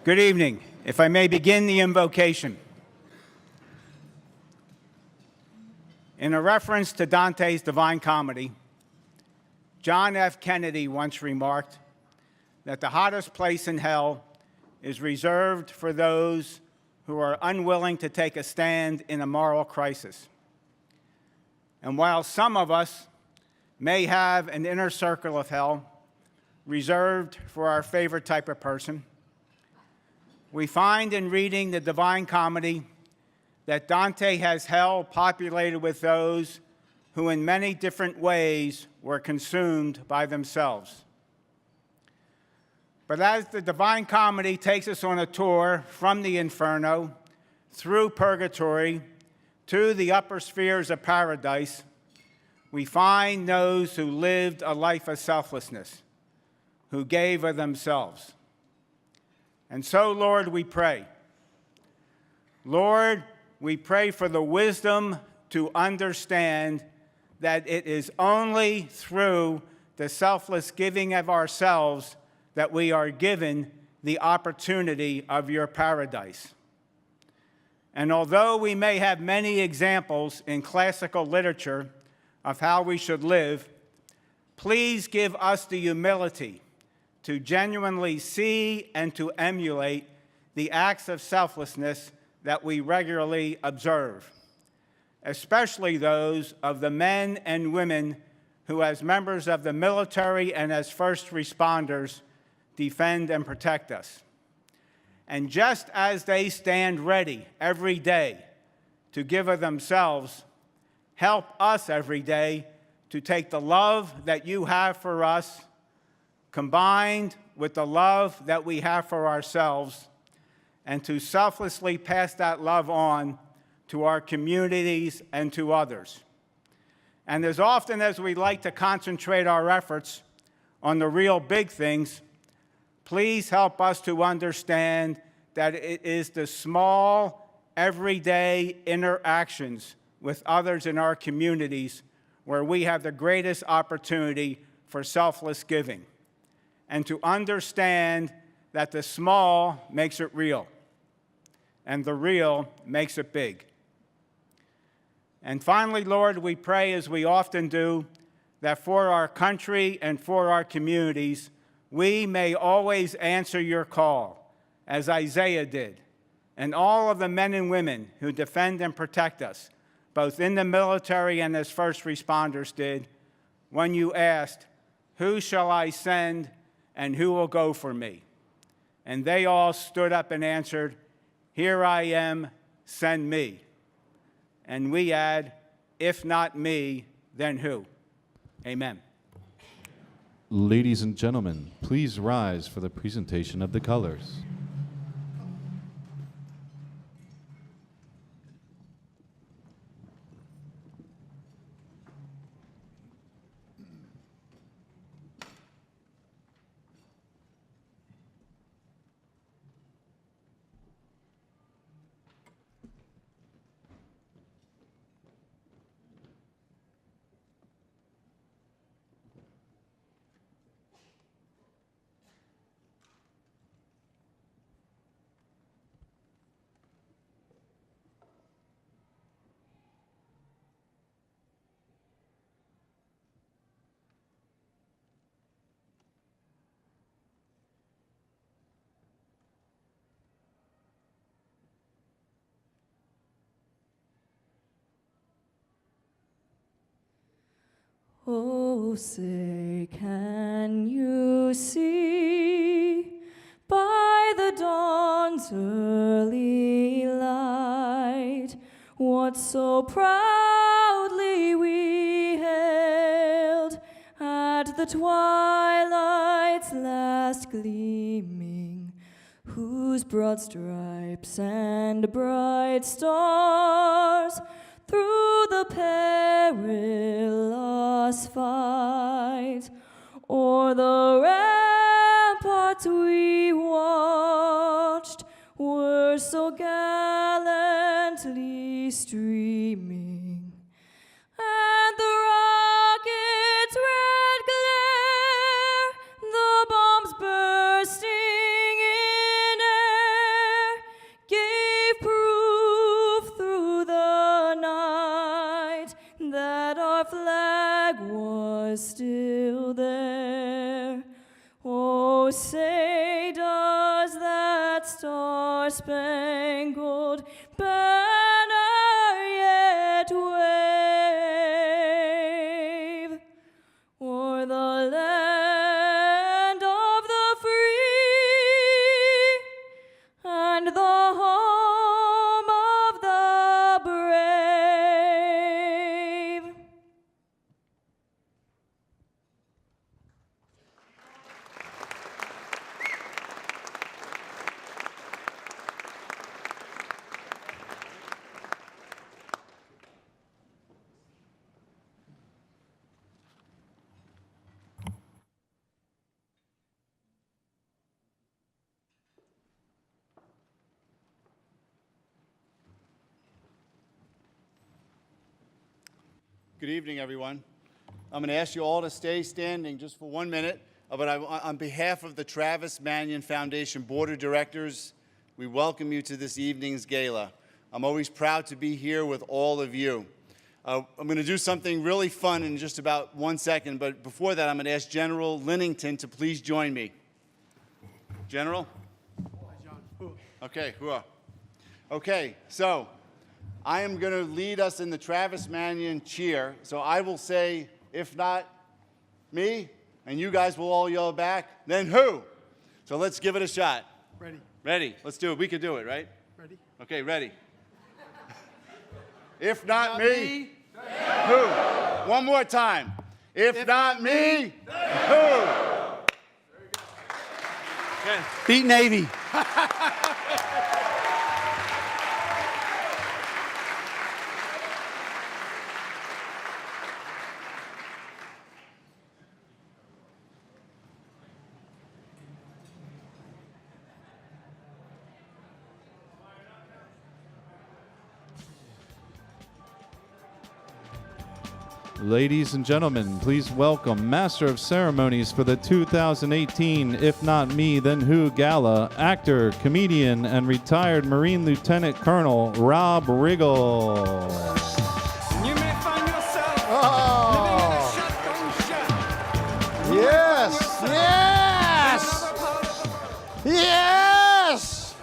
Good evening. If I may begin the invocation. In a reference to Dante's Divine Comedy, John F. Kennedy once remarked that the hottest place in hell is reserved for those who are unwilling to take a stand in a moral crisis. And while some of us may have an inner circle of hell reserved for our favorite type of person, we find in reading the Divine Comedy that Dante has hell populated with those who in many different ways were consumed by themselves. But as the Divine Comedy takes us on a tour from the Inferno, through purgatory, to the upper spheres of paradise, we find those who lived a life of selflessness, who gave of themselves. And so, Lord, we pray. Lord, we pray for the wisdom to understand that it is only through the selfless giving of ourselves that we are given the opportunity of your paradise. And although we may have many examples in classical literature of how we should live, please give us the humility to genuinely see and to emulate the acts of selflessness that we regularly observe, especially those of the men and women who, as members of the military and as first responders, defend and protect us. And just as they stand ready every day to give of themselves, help us every day to take the love that you have for us, combined with the love that we have for ourselves, and to selflessly pass that love on to our communities and to others. And as often as we like to concentrate our efforts on the real big things, please help us to understand that it is the small, everyday interactions with others in our communities where we have the greatest opportunity for selfless giving, and to understand that the small makes it real, and the real makes it big. And finally, Lord, we pray, as we often do, that for our country and for our communities, we may always answer your call, as Isaiah did, and all of the men and women who defend and protect us, both in the military and as first responders did, when you asked, "Who shall I send and who will go for me?" And they all stood up and answered, "Here I am, send me." And we add, "If not me, then who?" Amen. Ladies and gentlemen, please rise for the presentation of the colors. Oh, say, can you see by the dawn's early light what so proudly we hailed at the twilight's last gleaming, whose broad stripes and bright stars through the perilous fight o'er the ramparts we watched were so gallantly streaming, and the rocket's red glare, the bombs bursting in air, say does that star-spangled banner yet wave o'er the land of the free and the home of the brave. Good evening, everyone. I'm going to ask you all to stay standing just for 1 minute. But on behalf of the Travis Manion Foundation Board of Directors, we welcome you to this evening's gala. I'm always proud to be here with all of you. I'm going to do something really fun in just about 1 second, but before that, I'm going to ask General Linnington to please join me. General? Okay, hooah. Okay, so I am going to lead us in the Travis Manion cheer. So I will say, if not me, and you guys will all yell back, then who? So let's give it a shot. Ready. Ready? Let's do it. We can do it, right? Ready. Okay, ready. If not me, who? One more time. If not me, who? Okay. Beat Navy. Ladies and gentlemen, please welcome Master of Ceremonies for the 2018 If Not Me Then Who Gala, actor, comedian, and retired Marine Lieutenant Colonel Rob Riggle. You may find yourself Oh. living in a shotgun shack. Yes, yes, yes.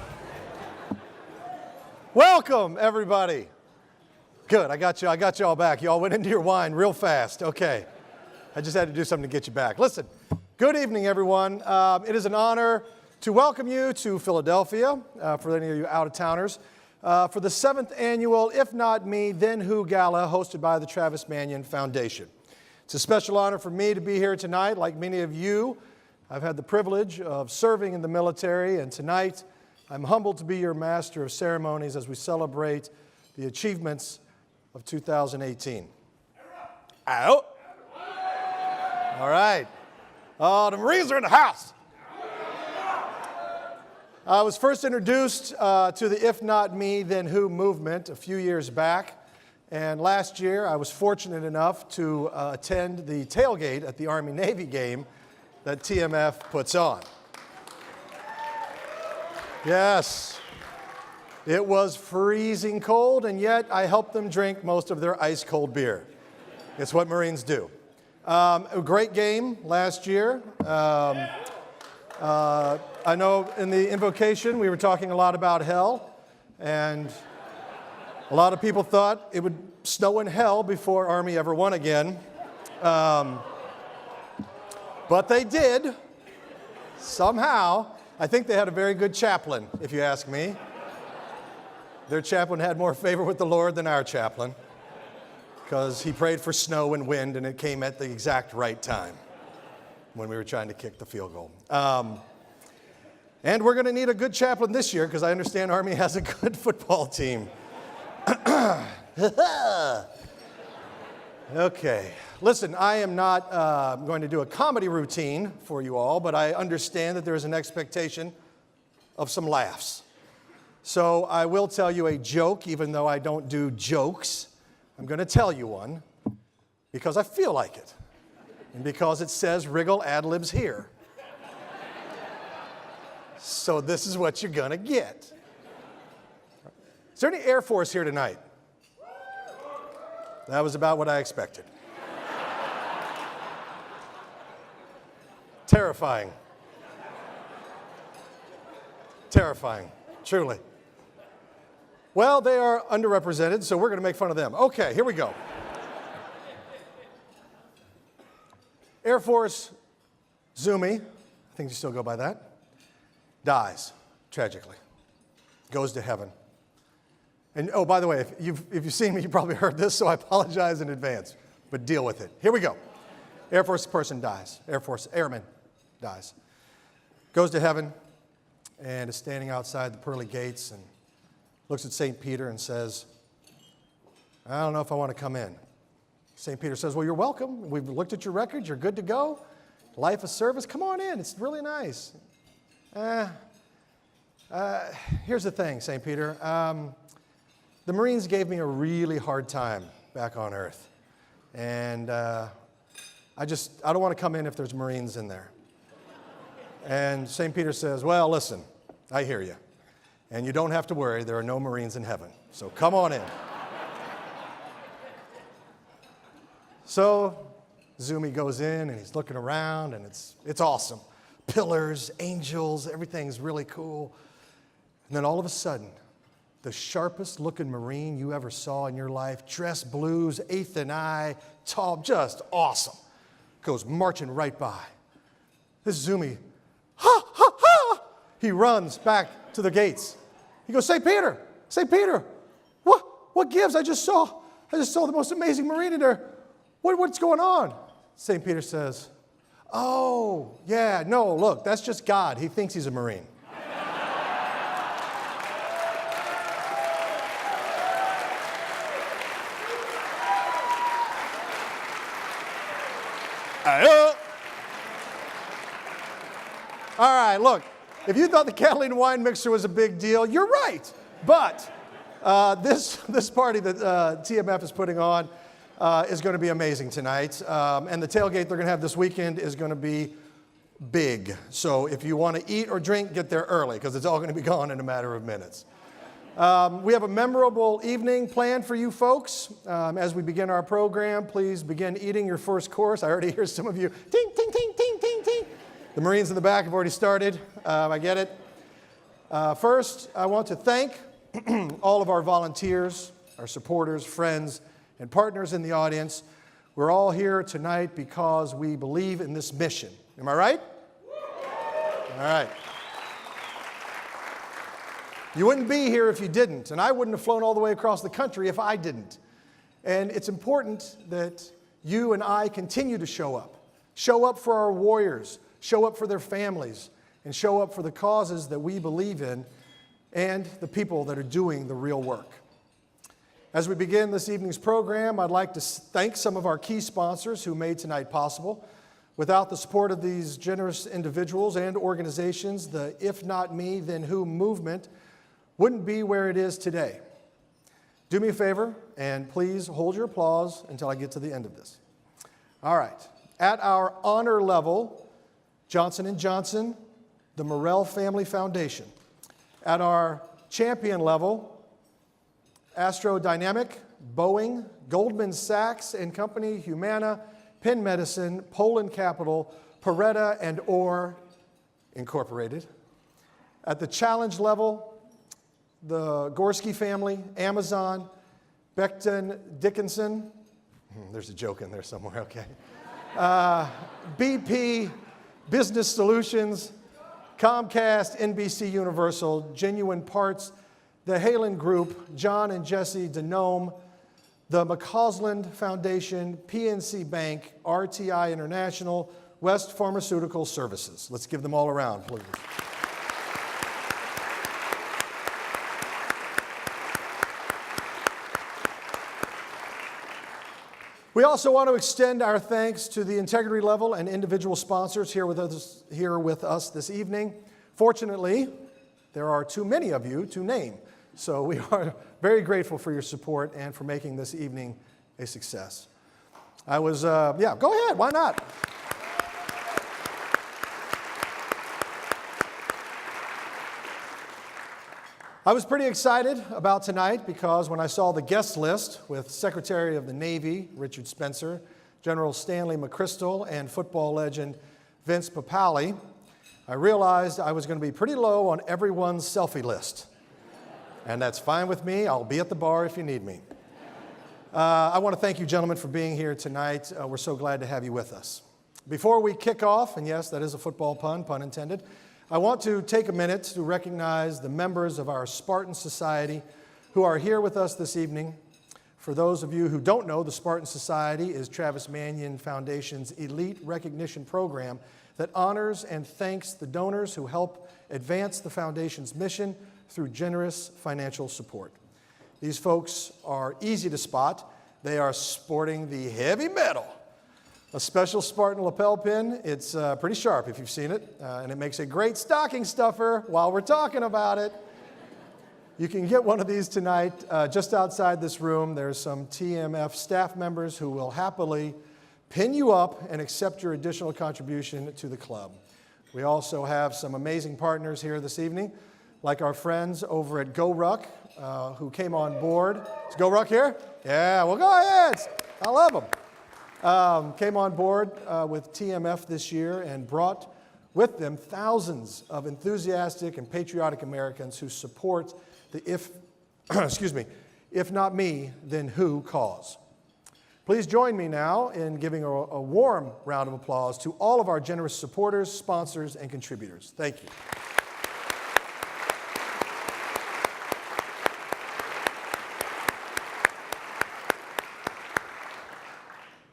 Welcome, everybody. Good, I got you all back. You all went into your wine real fast. Okay, I just had to do something to get you back. Listen, good evening, everyone. It is an honor to welcome you to Philadelphia, for any of you out-of-towners, for the 7th annual If Not Me, Then Who Gala, hosted by the Travis Manion Foundation. It's a special honor for me to be here tonight. Like many of you, I've had the privilege of serving in the military, and tonight I'm humbled to be your Master of Ceremonies as we celebrate the achievements of 2018. Out. All right. The Marines are in the house. I was first introduced to the If Not Me, Then Who movement a few years back. And last year, I was fortunate enough to attend the tailgate at the Army-Navy game that TMF puts on. Yes. It was freezing cold, and yet I helped them drink most of their ice-cold beer. It's what Marines do. A great game last year. I know in the invocation we were talking a lot about hell, and a lot of people thought it would snow in hell before Army ever won again. But they did, somehow. I think they had a very good chaplain, if you ask me. Their chaplain had more favor with the Lord than our chaplain, because he prayed for snow and wind, and it came at the exact right time when we were trying to kick the field goal. And we're going to need a good chaplain this year, because I understand Army has a good football team. Okay. Listen, I am not going to do a comedy routine for you all, but I understand that there is an expectation of some laughs. So I will tell you a joke, even though I don't do jokes. I'm going to tell you one because I feel like it and because it says Riggle ad-libs here. So this is what you're going to get. Is there any Air Force here tonight? That was about what I expected. Terrifying, truly. Well, they are underrepresented, so we're going to make fun of them. Okay, here we go. Air Force Zumi, I think you still go by that, dies tragically, goes to heaven. And oh, by the way, if you've seen me, you probably heard this, so I apologize in advance, but deal with it. Here we go. Air Force person dies. Air Force airman dies. Goes to heaven and is standing outside the pearly gates and looks at St. Peter and says, I don't know if I want to come in. St. Peter says, well, you're welcome. We've looked at your records. You're good to go. Life of service. Come on in. It's really nice. Here's the thing, St. Peter. The Marines gave me a really hard time back on Earth. And I don't want to come in if there's Marines in there. And St. Peter says, well, listen, I hear you. And you don't have to worry, there are no Marines in heaven. So come on in. So Zumi goes in and he's looking around and it's awesome. Pillars, angels, everything's really cool. And then all of a sudden, the sharpest looking Marine you ever saw in your life, dressed blues, eighth and eye, tall, just awesome, goes marching right by. This Zumi, ha, ha, ha! He runs back to the gates. He goes, St. Peter, what gives? I just saw the most amazing Marine in there. What's going on? St. Peter says, oh, yeah, no, look, that's just God. He thinks he's a Marine. All right, look, if you thought the Catalina wine mixer was a big deal, you're right. But this party that TMF is putting on is going to be amazing tonight. And the tailgate they're going to have this weekend is going to be big. So if you want to eat or drink, get there early because it's all going to be gone in a matter of minutes. We have a memorable evening planned for you folks. As we begin our program, please begin eating your first course. I already hear some of you, ting, ting, ting, ting, ting, ting. The Marines in the back have already started. I get it. First, I want to thank all of our volunteers, our supporters, friends, and partners in the audience. We're all here tonight because we believe in this mission. Am I right? All right. You wouldn't be here if you didn't, and I wouldn't have flown all the way across the country if I didn't. And it's important that you and I continue to show up. Show up for our warriors, show up for their families, and show up for the causes that we believe in and the people that are doing the real work. As we begin this evening's program, I'd like to thank some of our key sponsors who made tonight possible. Without the support of these generous individuals and organizations, the If Not Me, Then Who movement wouldn't be where it is today. Do me a favor, and please hold your applause until I get to the end of this. All right. At our honor level, Johnson & Johnson, the Morrell Family Foundation. At our champion level, Astrodynamic, Boeing, Goldman Sachs and Company, Humana, Penn Medicine, Poland Capital, Peretta and Orr Incorporated. At the challenge level, the Gorski family, Amazon, Becton Dickinson, there's a joke in there somewhere, okay. BP, Business Solutions, Comcast, NBC Universal, Genuine Parts, the Halen Group, John and Jesse Denome, the McCausland Foundation, PNC Bank, RTI International, West Pharmaceutical Services. Let's give them all a round, please. We also want to extend our thanks to the integrity level and individual sponsors here with us this evening. Fortunately, there are too many of you to name, so we are very grateful for your support and for making this evening a success. Go ahead, why not? I was pretty excited about tonight because when I saw the guest list with Secretary of the Navy, Richard Spencer, General Stanley McChrystal, and football legend Vince Papale, I realized I was going to be pretty low on everyone's selfie list. And that's fine with me. I'll be at the bar if you need me. I want to thank you, gentlemen, for being here tonight. We're so glad to have you with us. Before we kick off, and yes, that is a football pun, pun intended, I want to take a minute to recognize the members of our Spartan Society who are here with us this evening. For those of you who don't know, the Spartan Society is Travis Manion Foundation's elite recognition program that honors and thanks the donors who help advance the foundation's mission through generous financial support. These folks are easy to spot. They are sporting the heavy metal, a special Spartan lapel pin. It's pretty sharp if you've seen it, and it makes a great stocking stuffer while we're talking about it. You can get one of these tonight just outside this room. There's some TMF staff members who will happily pin you up and accept your additional contribution to the club. We also have some amazing partners here this evening, like our friends over at Go Ruck, who came on board. Is Go Ruck here? Yeah, well, go ahead. I love them. Came on board with TMF this year and brought with them thousands of enthusiastic and patriotic Americans who support the if not me, then who cause. Please join me now in giving a warm round of applause to all of our generous supporters, sponsors, and contributors. Thank you.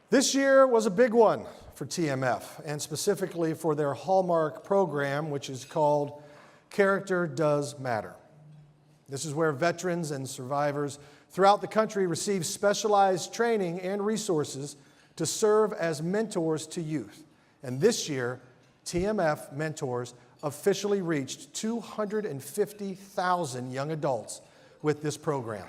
This year was a big one for TMF, and specifically for their hallmark program, which is called Character Does Matter. This is where veterans and survivors throughout the country receive specialized training and resources to serve as mentors to youth. And this year, TMF Mentors officially reached 250,000 young adults with this program.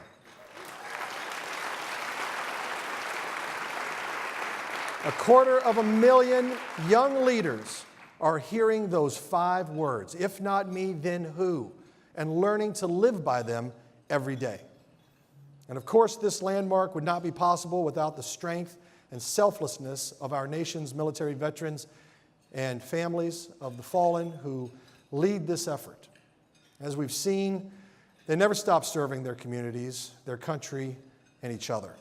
A 250,000 young leaders are hearing those 5 words, if not me, then who, and learning to live by them every day. And of course, this landmark would not be possible without the strength and selflessness of our nation's military veterans and families of the fallen who lead this effort. As we've seen, they never stop serving their communities, their country, and each other.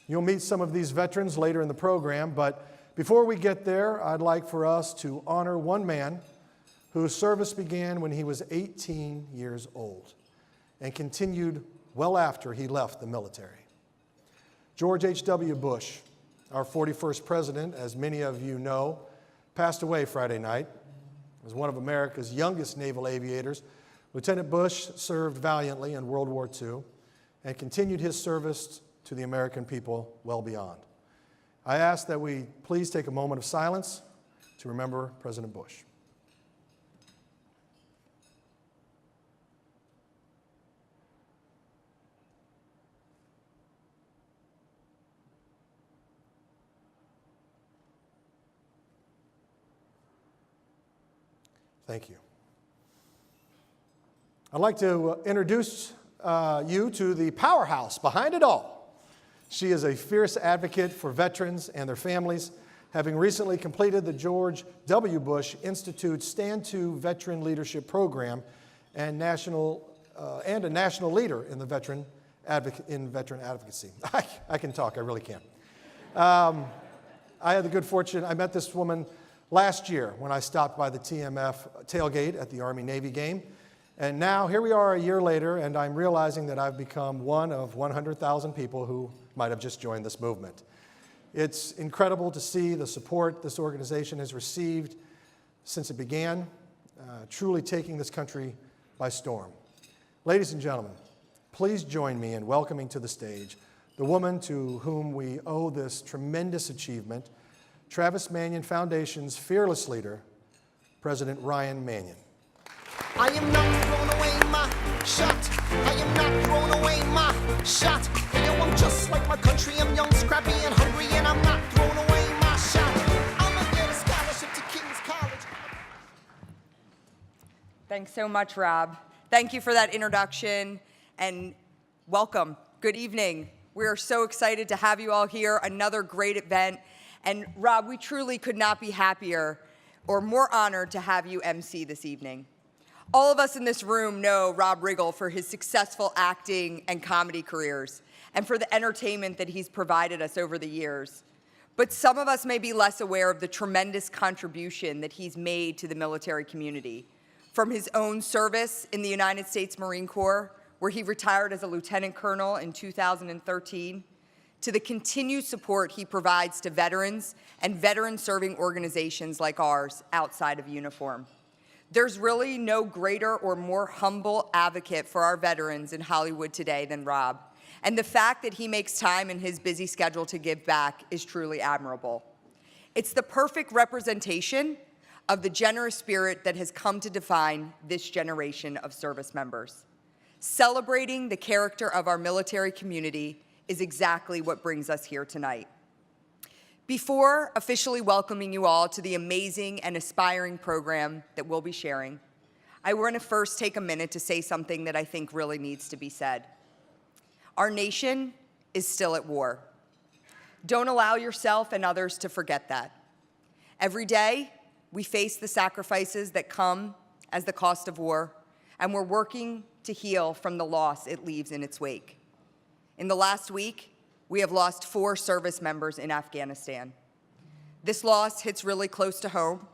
You'll meet some of these veterans later in the program, but before we get there, I'd like for us to honor one man whose service began when he was 18 years old and continued well after he left the military. George H.W. Bush, our 41st president, as many of you know, passed away Friday night. As one of America's youngest naval aviators, Lieutenant Bush served valiantly in World War II and continued his service to the American people well beyond. I ask that we please take a moment of silence to remember President Bush. Thank you. I'd like to introduce you to the powerhouse behind it all. She is a fierce advocate for veterans and their families, having recently completed the George W. Bush Institute Stand To Veteran Leadership Program and a national leader in the veteran advocacy. I can talk, I really can. I had the good fortune, I met this woman last year when I stopped by the TMF tailgate at the Army-Navy game. And now here we are a year later, and I'm realizing that I've become one of 100,000 people who might have just joined this movement. It's incredible to see the support this organization has received since it began, truly taking this country by storm. Ladies and gentlemen, please join me in welcoming to the stage the woman to whom we owe this tremendous achievement, Travis Manion Foundation's fearless leader, President Ryan Manion. I am not throwing away my shot. I am not throwing away my shot. You know, I'm just like my country. I'm young, scrappy, and hungry, and I'm not throwing away my shot. I'm gonna get a scholarship to King's College. Thanks so much, Rob. Thank you for that introduction, and welcome. Good evening. We're so excited to have you all here. Another great event. And Rob, we truly could not be happier or more honored to have you MC this evening. All of us in this room know Rob Riggle for his successful acting and comedy careers and for the entertainment that he's provided us over the years. But some of us may be less aware of the tremendous contribution that he's made to the military community, from his own service in the United States Marine Corps, where he retired as a lieutenant colonel in 2013, to the continued support he provides to veterans and veteran-serving organizations like ours outside of uniform. There's really no greater or more humble advocate for our veterans in Hollywood today than Rob. And the fact that he makes time in his busy schedule to give back is truly admirable. It's the perfect representation of the generous spirit that has come to define this generation of service members. Celebrating the character of our military community is exactly what brings us here tonight. Before officially welcoming you all to the amazing and aspiring program that we'll be sharing, I want to first take a minute to say something that I think really needs to be said. Our nation is still at war. Don't allow yourself and others to forget that. Every day, we face the sacrifices that come as the cost of war, and we're working to heal from the loss it leaves in its wake. In the last week, we have lost 4 service members in Afghanistan. This loss hits really close to home,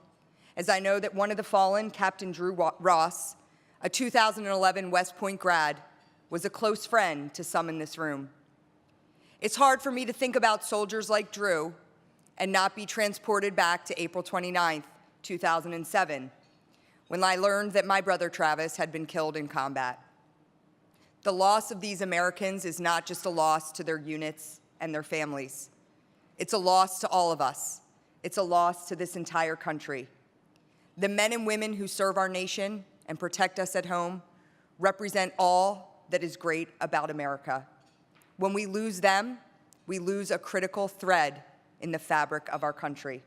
as I know that one of the fallen, Captain Drew Ross, a 2011 West Point grad, was a close friend to some in this room. It's hard for me to think about soldiers like Drew and not be transported back to April 29th, 2007, when I learned that my brother Travis had been killed in combat. The loss of these Americans is not just a loss to their units and their families. It's a loss to all of us. It's a loss to this entire country. The men and women who serve our nation and protect us at home represent all that is great about America. When we lose them, we lose a critical thread in the fabric of our country.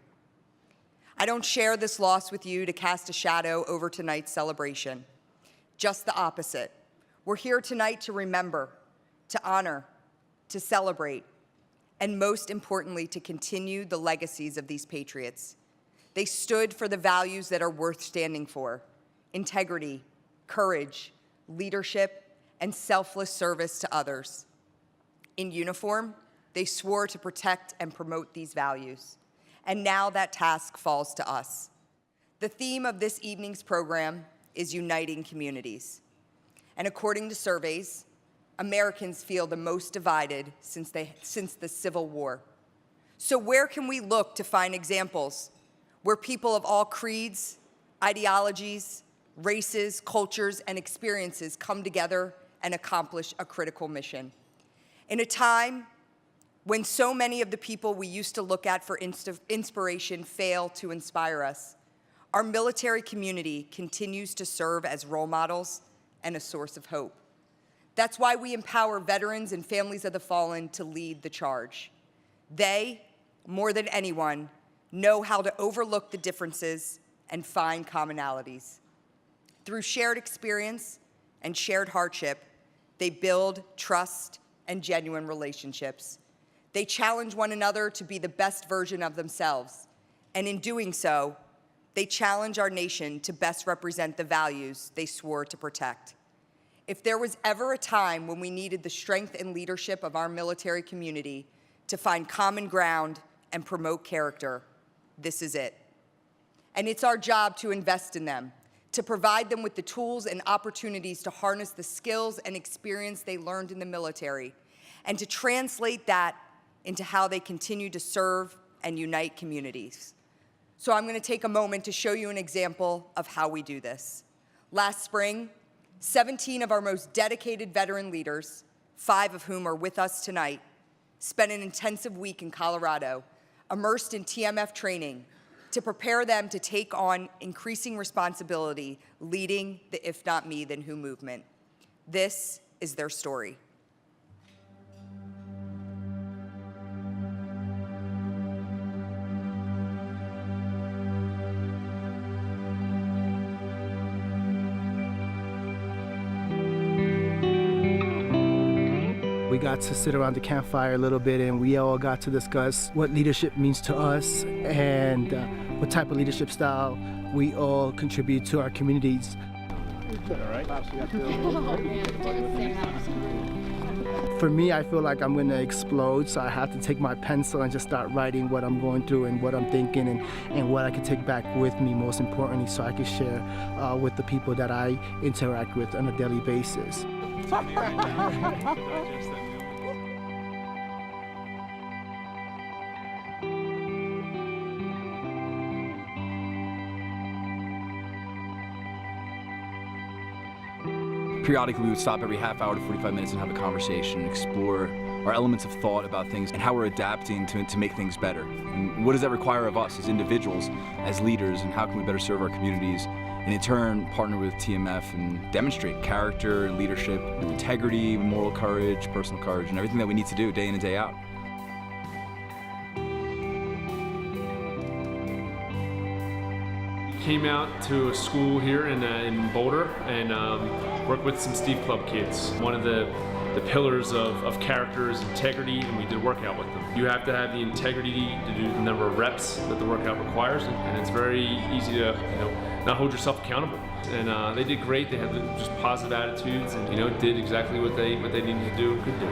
I don't share this loss with you to cast a shadow over tonight's celebration. Just the opposite. We're here tonight to remember, to honor, to celebrate, and most importantly, to continue the legacies of these patriots. They stood for the values that are worth standing for: integrity, courage, leadership, and selfless service to others. In uniform, they swore to protect and promote these values. And now that task falls to us. The theme of this evening's program is uniting communities. And according to surveys, Americans feel the most divided since the Civil War. So where can we look to find examples where people of all creeds, ideologies, races, cultures, and experiences come together and accomplish a critical mission? In a time when so many of the people we used to look at for inspiration fail to inspire us, our military community continues to serve as role models and a source of hope. That's why we empower veterans and families of the fallen to lead the charge. They, more than anyone, know how to overlook the differences and find commonalities. Through shared experience and shared hardship, they build trust and genuine relationships. They challenge one another to be the best version of themselves, and in doing so, they challenge our nation to best represent the values they swore to protect. If there was ever a time when we needed the strength and leadership of our military community to find common ground and promote character, this is it. And it's our job to invest in them, to provide them with the tools and opportunities to harness the skills and experience they learned in the military, and to translate that into how they continue to serve and unite communities. So I'm going to take a moment to show you an example of how we do this. Last spring, 17 of our most dedicated veteran leaders, 5 of whom are with us tonight, spent an intensive week in Colorado, immersed in TMF training, to prepare them to take on increasing responsibility leading the If Not Me, Then Who movement. This is their story. We got to sit around the campfire a little bit, and we all got to discuss what leadership means to us and what type of leadership style we all contribute to our communities. For me, I feel like I'm gonna explode, so I have to take my pencil and just start writing what I'm going through and what I'm thinking and what I can take back with me, most importantly, so I can share with the people that I interact with on a daily basis. Periodically, we would stop every half hour to 45 minutes and have a conversation, explore our elements of thought about things and how we're adapting to make things better. And what does that require of us as individuals, as leaders, and how can we better serve our communities? And in turn, partner with TMF and demonstrate character, leadership, integrity, moral courage, personal courage, and everything that we need to do day in and day out. Came out to a school here in Boulder and worked with some Steve Club kids. One of the pillars of character is integrity, and we did a workout with them. You have to have the integrity to do the number of reps that the workout requires, and it's very easy to not hold yourself accountable. And they did great. They had just positive attitudes, and did exactly what they needed to do and could do.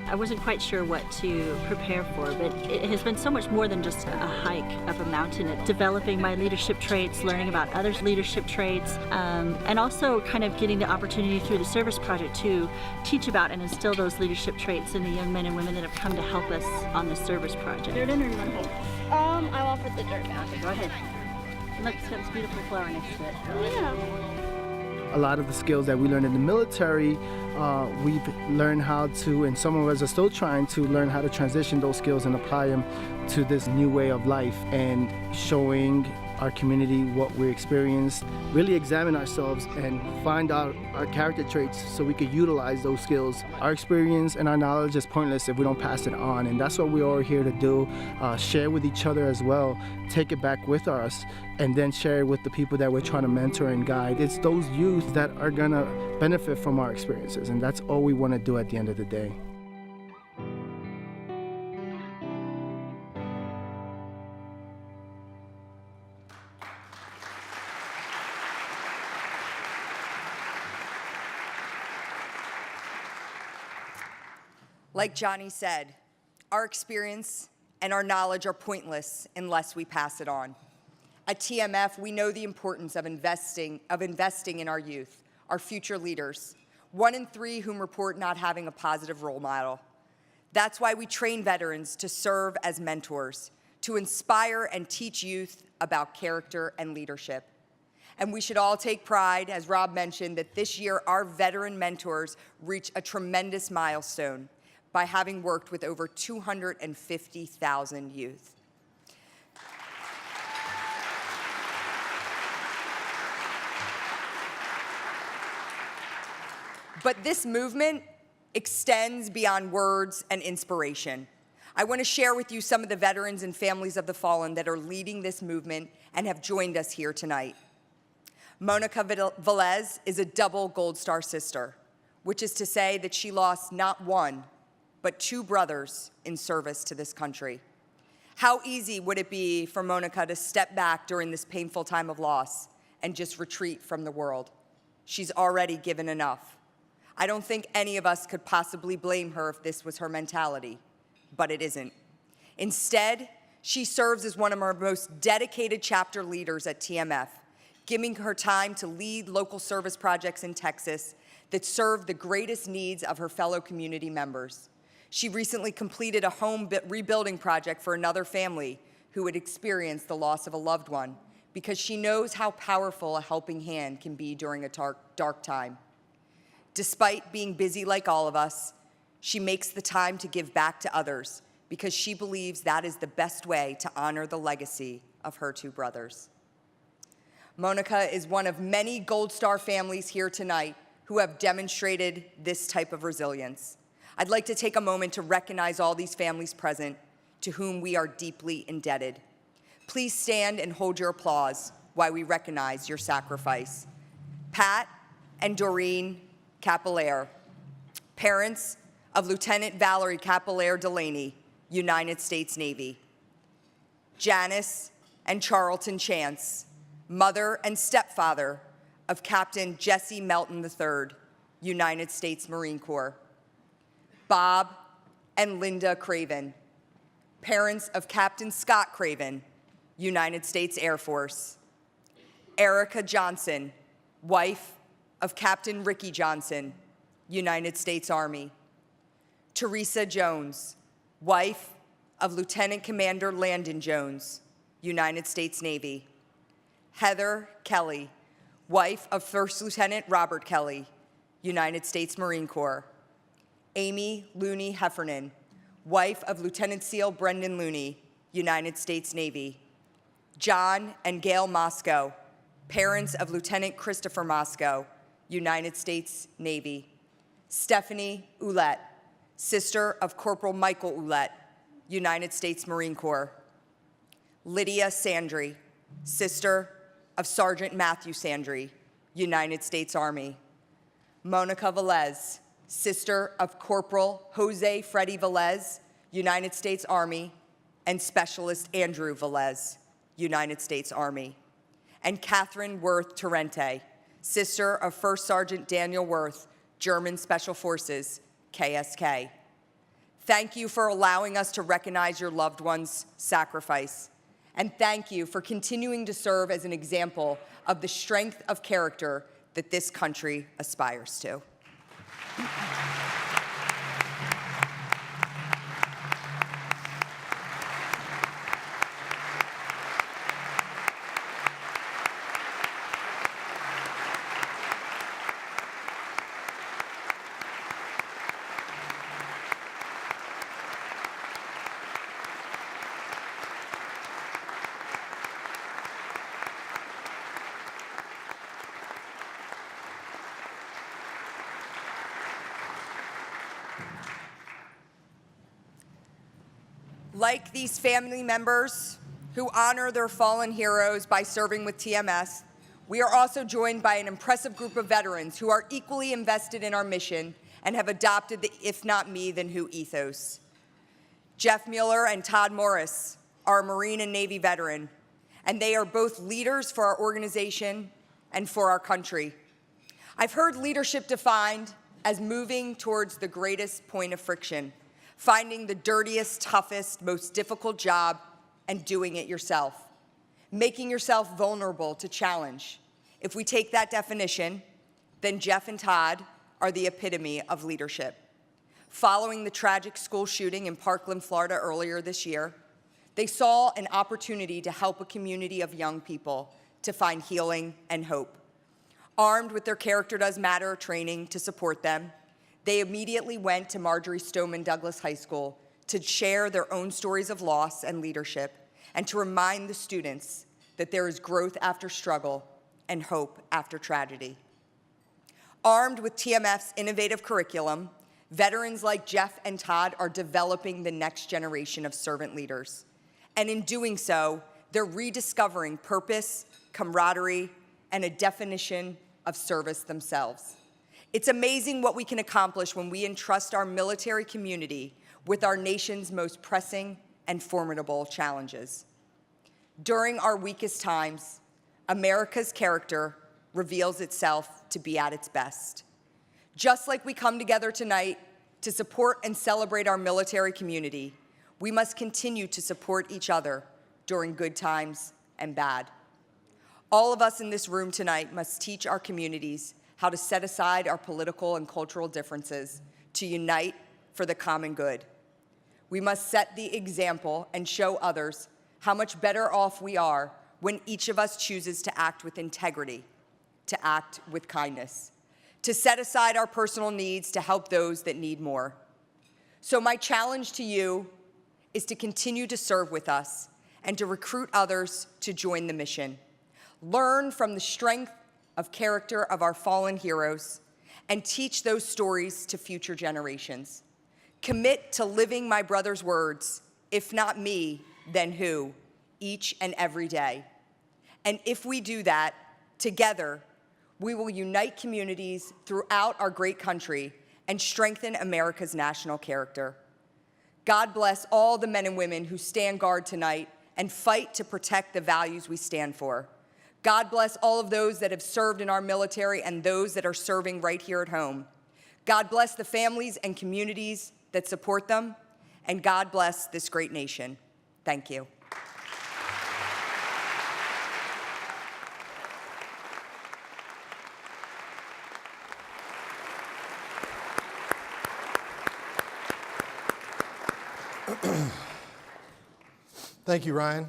I wasn't quite sure what to prepare for, but it has been so much more than just a hike up a mountain. It's developing my leadership traits, learning about others' leadership traits, and also kind of getting the opportunity through the service project to teach about and instill those leadership traits in the young men and women that have come to help us on the service project. Dirt in or mud? I will put the dirt down. Okay, go ahead. Look, it's got this beautiful flower next to it. Yeah. A lot of the skills that we learned in the military, we've learned how to, and some of us are still trying to learn how to transition those skills and apply them to this new way of life, and showing our community what we experienced, really examine ourselves and find out our character traits so we could utilize those skills. Our experience and our knowledge is pointless if we don't pass it on, and that's what we're all here to do, share with each other as well, take it back with us, and then share it with the people that we're trying to mentor and guide. It's those youth that are gonna benefit from our experiences, and that's all we wanna do at the end of the day. Like Johnny said, our experience and our knowledge are pointless unless we pass it on. At TMF, we know the importance of investing in our youth, our future leaders, 1 in 3 whom report not having a positive role model. That's why we train veterans to serve as mentors, to inspire and teach youth about character and leadership. And we should all take pride, as Rob mentioned, that this year our veteran mentors reach a tremendous milestone by having worked with over 250,000 youth. But this movement extends beyond words and inspiration. I want to share with you some of the veterans and families of the fallen that are leading this movement and have joined us here tonight. Monica Velez is a double Gold Star sister, which is to say that she lost not 1, but 2 brothers in service to this country. How easy would it be for Monica to step back during this painful time of loss and just retreat from the world? She's already given enough. I don't think any of us could possibly blame her if this was her mentality, but it isn't. Instead, she serves as one of our most dedicated chapter leaders at TMF, giving her time to lead local service projects in Texas that serve the greatest needs of her fellow community members. She recently completed a home rebuilding project for another family who had experienced the loss of a loved one, because she knows how powerful a helping hand can be during a dark time. Despite being busy like all of us, she makes the time to give back to others because she believes that is the best way to honor the legacy of her 2 brothers. Monica is one of many Gold Star families here tonight who have demonstrated this type of resilience. I'd like to take a moment to recognize all these families present to whom we are deeply indebted. Please stand and hold your applause while we recognize your sacrifice. Pat and Doreen, Capelaire. Parents of Lieutenant Valerie Capelaire Delaney, United States Navy. Janice and Charlton Chance, mother and stepfather of Captain Jesse Melton III, United States Marine Corps. Bob and Linda Craven, parents of Captain Scott Craven, United States Air Force. Erica Johnson, wife of Captain Ricky Johnson, United States Army. Teresa Jones, wife of Lieutenant Commander Landon Jones, United States Navy. Heather Kelly, wife of First Lieutenant Robert Kelly, United States Marine Corps. Amy Looney Heffernan, wife of Lieutenant SEAL Brendan Looney, United States Navy. John and Gail Moscow, parents of Lieutenant Christopher Moscow, United States Navy. Stephanie Ouellette, sister of Corporal Michael Ouellette, United States Marine Corps. Lydia Sandry, sister of Sergeant Matthew Sandry, United States Army. Monica Velez, sister of Corporal Jose Freddy Velez, United States Army, and Specialist Andrew Velez, United States Army. And Catherine Worth Torrente, sister of First Sergeant Daniel Worth, German Special Forces, KSK. Thank you for allowing us to recognize your loved ones' sacrifice. And thank you for continuing to serve as an example of the strength of character that this country aspires to. Like these family members who honor their fallen heroes by serving with TMS, we are also joined by an impressive group of veterans who are equally invested in our mission and have adopted the "if not me, then who" ethos. Jeff Mueller and Todd Morris are a Marine and Navy veteran, and they are both leaders for our organization and for our country. I've heard leadership defined as moving towards the greatest point of friction, finding the dirtiest, toughest, most difficult job and doing it yourself, making yourself vulnerable to challenge. If we take that definition, then Jeff and Todd are the epitome of leadership. Following the tragic school shooting in Parkland, Florida earlier this year, they saw an opportunity to help a community of young people to find healing and hope. Armed with their Character Does Matter training to support them, they immediately went to Marjory Stoneman Douglas High School to share their own stories of loss and leadership and to remind the students that there is growth after struggle and hope after tragedy. Armed with TMF's innovative curriculum, veterans like Jeff and Todd are developing the next generation of servant leaders. And in doing so, they're rediscovering purpose, camaraderie, and a definition of service themselves. It's amazing what we can accomplish when we entrust our military community with our nation's most pressing and formidable challenges. During our weakest times, America's character reveals itself to be at its best. Just like we come together tonight to support and celebrate our military community, we must continue to support each other during good times and bad. All of us in this room tonight must teach our communities how to set aside our political and cultural differences to unite for the common good. We must set the example and show others how much better off we are when each of us chooses to act with integrity, to act with kindness, to set aside our personal needs to help those that need more. So my challenge to you is to continue to serve with us and to recruit others to join the mission. Learn from the strength of character of our fallen heroes and teach those stories to future generations. Commit to living my brother's words, "If not me, then who?" each and every day. And if we do that, together, we will unite communities throughout our great country and strengthen America's national character. God bless all the men and women who stand guard tonight and fight to protect the values we stand for. God bless all of those that have served in our military and those that are serving right here at home. God bless the families and communities that support them, and God bless this great nation. Thank you. Thank you, Ryan.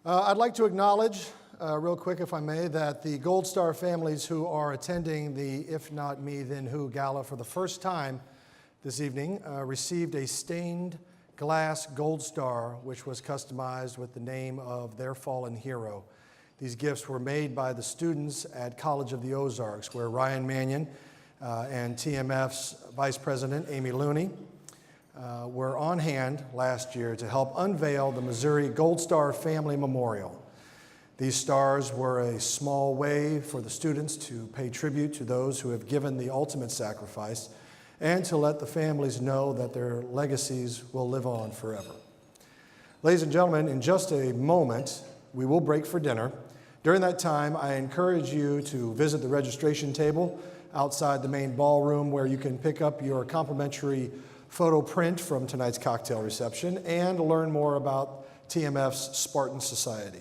I'd like to acknowledge, real quick if I may, that the Gold Star families who are attending the If Not Me, Then Who Gala for the first time this evening received a stained glass Gold Star, which was customized with the name of their fallen hero. These gifts were made by the students at College of the Ozarks, where Ryan Mannion and TMF's Vice President Amy Looney were on hand last year to help unveil the Missouri Gold Star Family Memorial. These stars were a small way for the students to pay tribute to those who have given the ultimate sacrifice and to let the families know that their legacies will live on forever. Ladies and gentlemen, in just a moment, we will break for dinner. During that time, I encourage you to visit the registration table outside the main ballroom where you can pick up your complimentary photo print from tonight's cocktail reception and learn more about TMF's Spartan Society.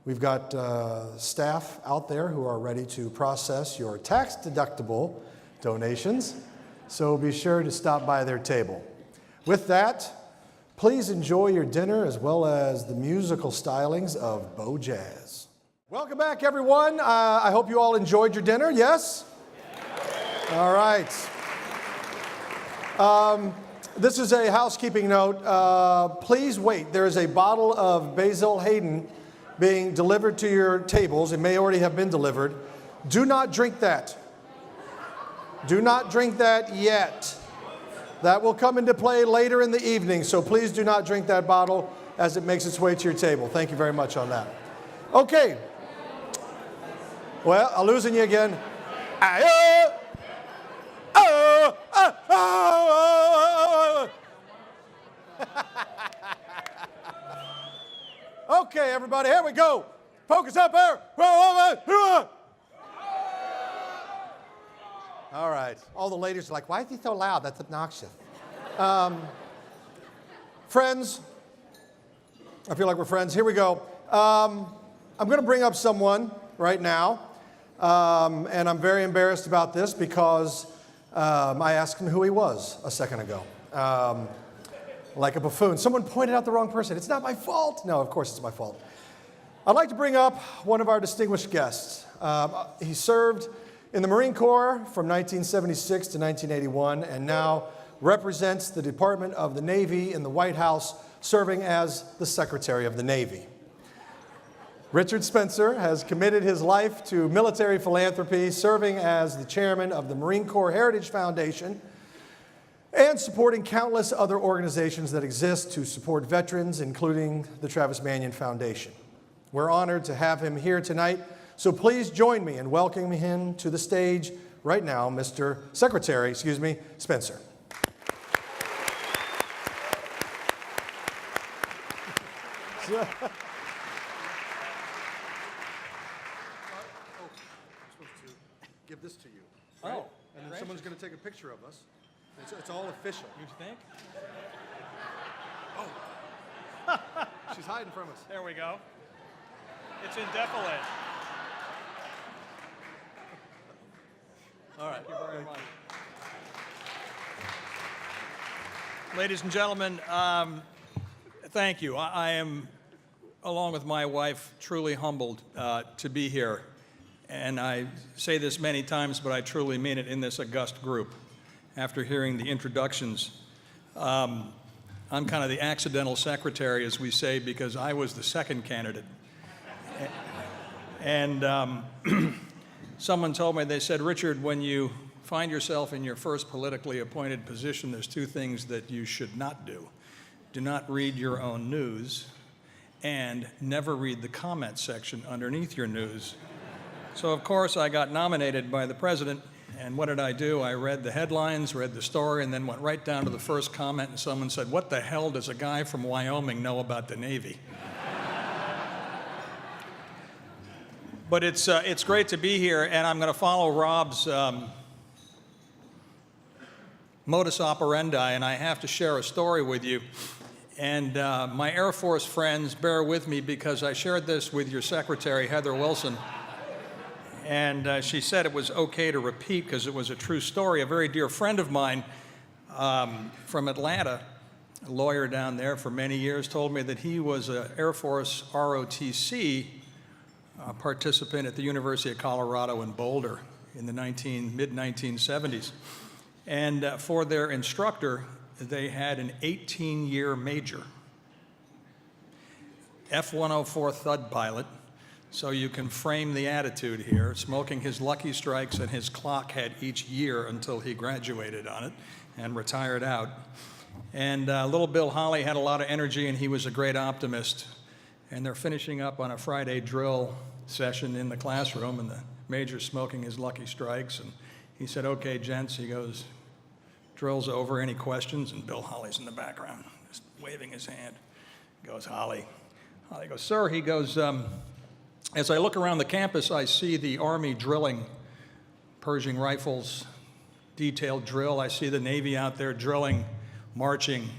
We've got staff out there who are ready to process your tax-deductible donations, so be sure to stop by their table. With that, please enjoy your dinner as well as the musical stylings of Bo Jazz. Welcome back, everyone. I hope you all enjoyed your dinner, yes? All right. This is a housekeeping note. Please wait. There is a bottle of Basil Hayden being delivered to your tables. It may already have been delivered. Do not drink that. Do not drink that yet. That will come into play later in the evening, so please do not drink that bottle as it makes its way to your table. Thank you very much on that. Okay. Well, I'm losing you again. Okay, everybody, here we go. Focus up there. All right. All the ladies are like, why is he so loud? That's obnoxious. Friends, I feel like we're friends. Here we go. I'm going to bring up someone right now, and I'm very embarrassed about this because I asked him who he was a second ago. Like a buffoon. Someone pointed out the wrong person. It's not my fault. No, of course it's my fault. I'd like to bring up one of our distinguished guests. He served in the Marine Corps from 1976 to 1981 and now represents the Department of the Navy in the White House, serving as the Secretary of the Navy. Richard Spencer has committed his life to military philanthropy, serving as the chairman of the Marine Corps Heritage Foundation and supporting countless other organizations that exist to support veterans, including the Travis Manion Foundation. We're honored to have him here tonight, so please join me in welcoming him to the stage right now, Mr. Secretary, Spencer. Give this to you. Right? Oh, and then someone's going to take a picture of us. It's all official. You think? Oh. She's hiding from us. There we go. It's indefinite. All right. Thank you very much. Ladies and gentlemen, thank you. I am, along with my wife, truly humbled to be here. And I say this many times, but I truly mean it in this august group. After hearing the introductions, I'm kind of the accidental secretary, as we say, because I was the second candidate. And someone told me, they said, Richard, when you find yourself in your first politically appointed position, there's two things that you should not do. Do not read your own news, and never read the comment section underneath your news. So, of course, I got nominated by the president, and what did I do? I read the headlines, read the story, and then went right down to the first comment, and someone said, "What the hell does a guy from Wyoming know about the Navy?" But it's great to be here, and I'm going to follow Rob's modus operandi, and I have to share a story with you. And my Air Force friends, bear with me because I shared this with your secretary, Heather Wilson. And she said it was okay to repeat because it was a true story. A very dear friend of mine from Atlanta, a lawyer down there for many years, told me that he was an Air Force ROTC participant at the University of Colorado in Boulder in the mid-1970s. And for their instructor, they had an 18-year major, F-104 Thud pilot. So you can frame the attitude here, smoking his Lucky Strikes, and his clock had each year until he graduated on it and retired out. And little Bill Holly had a lot of energy, and he was a great optimist. And they're finishing up on a Friday drill session in the classroom, and the major's smoking his Lucky Strikes. And he said, "Okay, gents," he goes, "drill's over, any questions?" And Bill Holly's in the background, just waving his hand. He goes, Holly goes, "Sir," he goes, "as I look around the campus, I see the Army drilling, Pershing rifles, detailed drill. I see the Navy out there drilling, marching.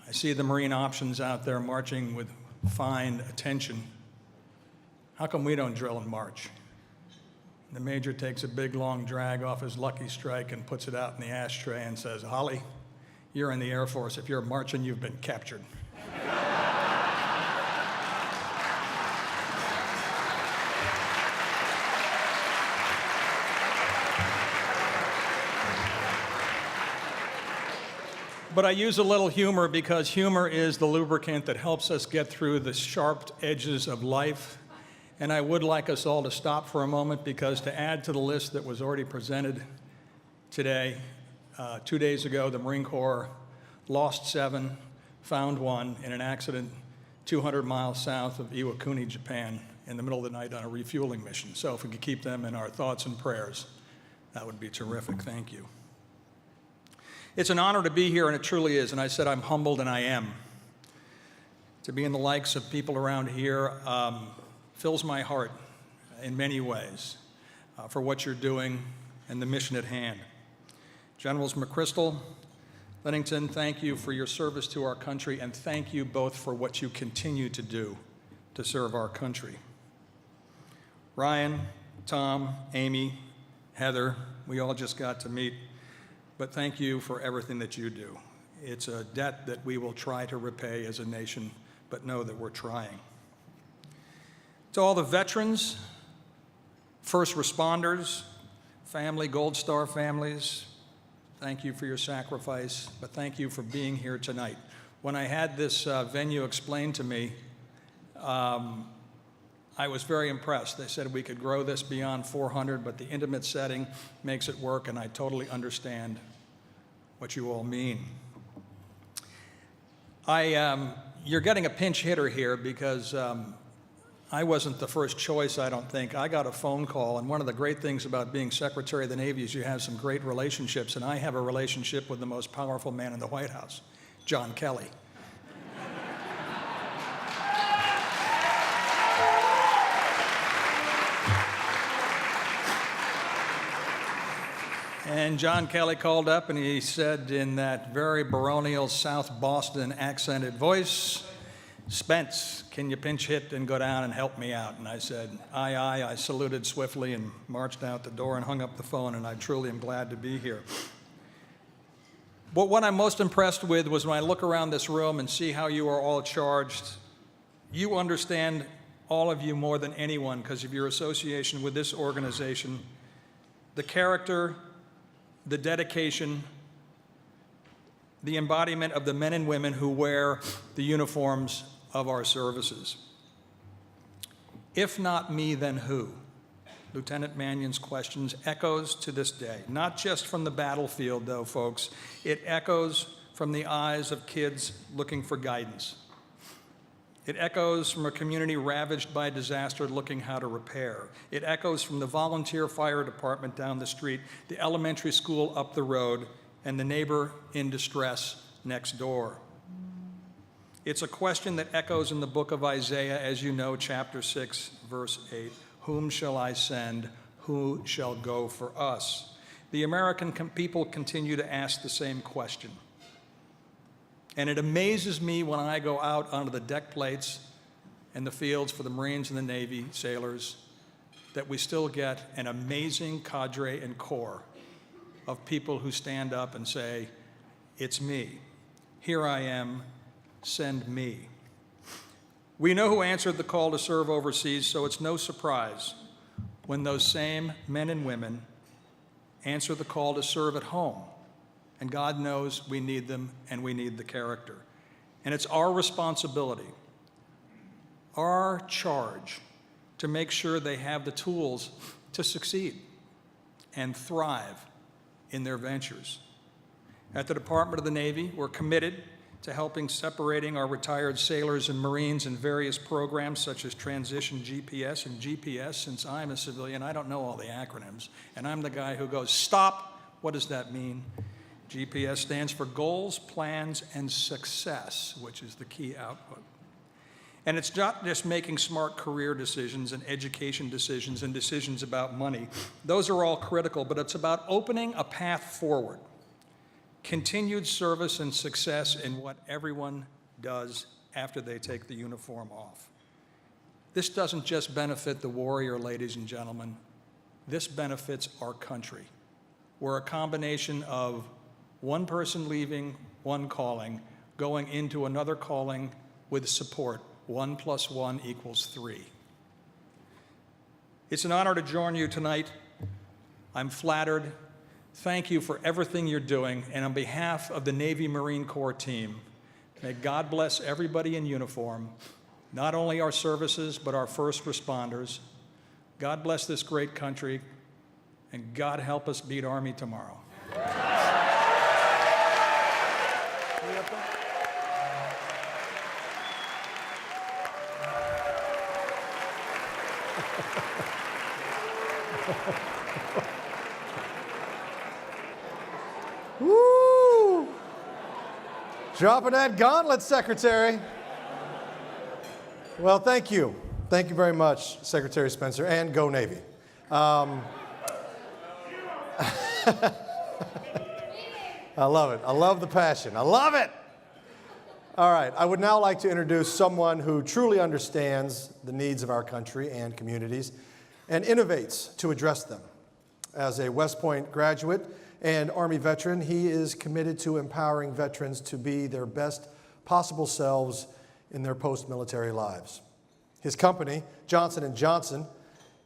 I see the Marine options out there marching with fine attention. How come we don't drill and march?" The major takes a big, long drag off his Lucky Strike and puts it out in the ashtray and says, "Holly, you're in the Air Force. If you're marching, you've been captured." But I use a little humor because humor is the lubricant that helps us get through the sharp edges of life. And I would like us all to stop for a moment because to add to the list that was already presented today, 2 days ago, the Marine Corps lost 7, found 1 in an accident 200 miles south of Iwakuni, Japan, in the middle of the night on a refueling mission. So if we could keep them in our thoughts and prayers, that would be terrific. Thank you. It's an honor to be here, and it truly is. And I said I'm humbled, and I am. To be in the likes of people around here fills my heart in many ways for what you're doing and the mission at hand. Generals McChrystal, Linnington, thank you for your service to our country, and thank you both for what you continue to do to serve our country. Ryan, Tom, Amy, Heather, we all just got to meet. But thank you for everything that you do. It's a debt that we will try to repay as a nation, but know that we're trying. To all the veterans, first responders, family, Gold Star families, thank you for your sacrifice, but thank you for being here tonight. When I had this venue explained to me, I was very impressed. They said we could grow this beyond 400, but the intimate setting makes it work, and I totally understand what you all mean. You're getting a pinch hitter here because I wasn't the first choice, I don't think. I got a phone call, and one of the great things about being Secretary of the Navy is you have some great relationships, and I have a relationship with the most powerful man in the White House, John Kelly. And John Kelly called up and he said in that very baronial South Boston accented voice, "Spence, can you pinch hit and go down and help me out?" And I said, "Aye, aye." I saluted swiftly and marched out the door and hung up the phone, and I truly am glad to be here. But what I'm most impressed with was when I look around this room and see how you are all charged. You understand, all of you more than anyone, because of your association with this organization, the character, the dedication, the embodiment of the men and women who wear the uniforms of our services. If not me, then who? Lieutenant Mannion's questions echoes to this day, not just from the battlefield, though, folks. It echoes from the eyes of kids looking for guidance. It echoes from a community ravaged by disaster looking how to repair. It echoes from the volunteer fire department down the street, the elementary school up the road, and the neighbor in distress next door. It's a question that echoes in the book of Isaiah, as you know, chapter 6, verse 8. Whom shall I send? Who shall go for us? The American people continue to ask the same question. And it amazes me when I go out onto the deck plates and the fields for the Marines and the Navy sailors that we still get an amazing cadre and corps of people who stand up and say, it's me. Here I am. Send me. We know who answered the call to serve overseas, so it's no surprise when those same men and women answer the call to serve at home. And God knows we need them and we need the character. And it's our responsibility, our charge, to make sure they have the tools to succeed and thrive in their ventures. At the Department of the Navy, we're committed to helping separating our retired sailors and Marines in various programs such as Transition GPS and GPS. Since I'm a civilian, I don't know all the acronyms, and I'm the guy who goes, stop, what does that mean? GPS stands for Goals, Plans, and Success, which is the key output. And it's not just making smart career decisions and education decisions and decisions about money. Those are all critical, but it's about opening a path forward. Continued service and success in what everyone does after they take the uniform off. This doesn't just benefit the warrior, ladies and gentlemen. This benefits our country. We're a combination of one person leaving, one calling, going into another calling with support. 1 + 1 = 3. It's an honor to join you tonight. I'm flattered. Thank you for everything you're doing. And on behalf of the Navy Marine Corps team, may God bless everybody in uniform, not only our services, but our first responders. God bless this great country, and God help us beat Army tomorrow. Woo! Dropping that gauntlet, Secretary. Well, thank you. Thank you very much, Secretary Spencer, and go Navy. I love it. I love the passion. I love it. All right. I would now like to introduce someone who truly understands the needs of our country and communities and innovates to address them. As a West Point graduate and Army veteran, he is committed to empowering veterans to be their best possible selves in their post-military lives. His company, Johnson & Johnson,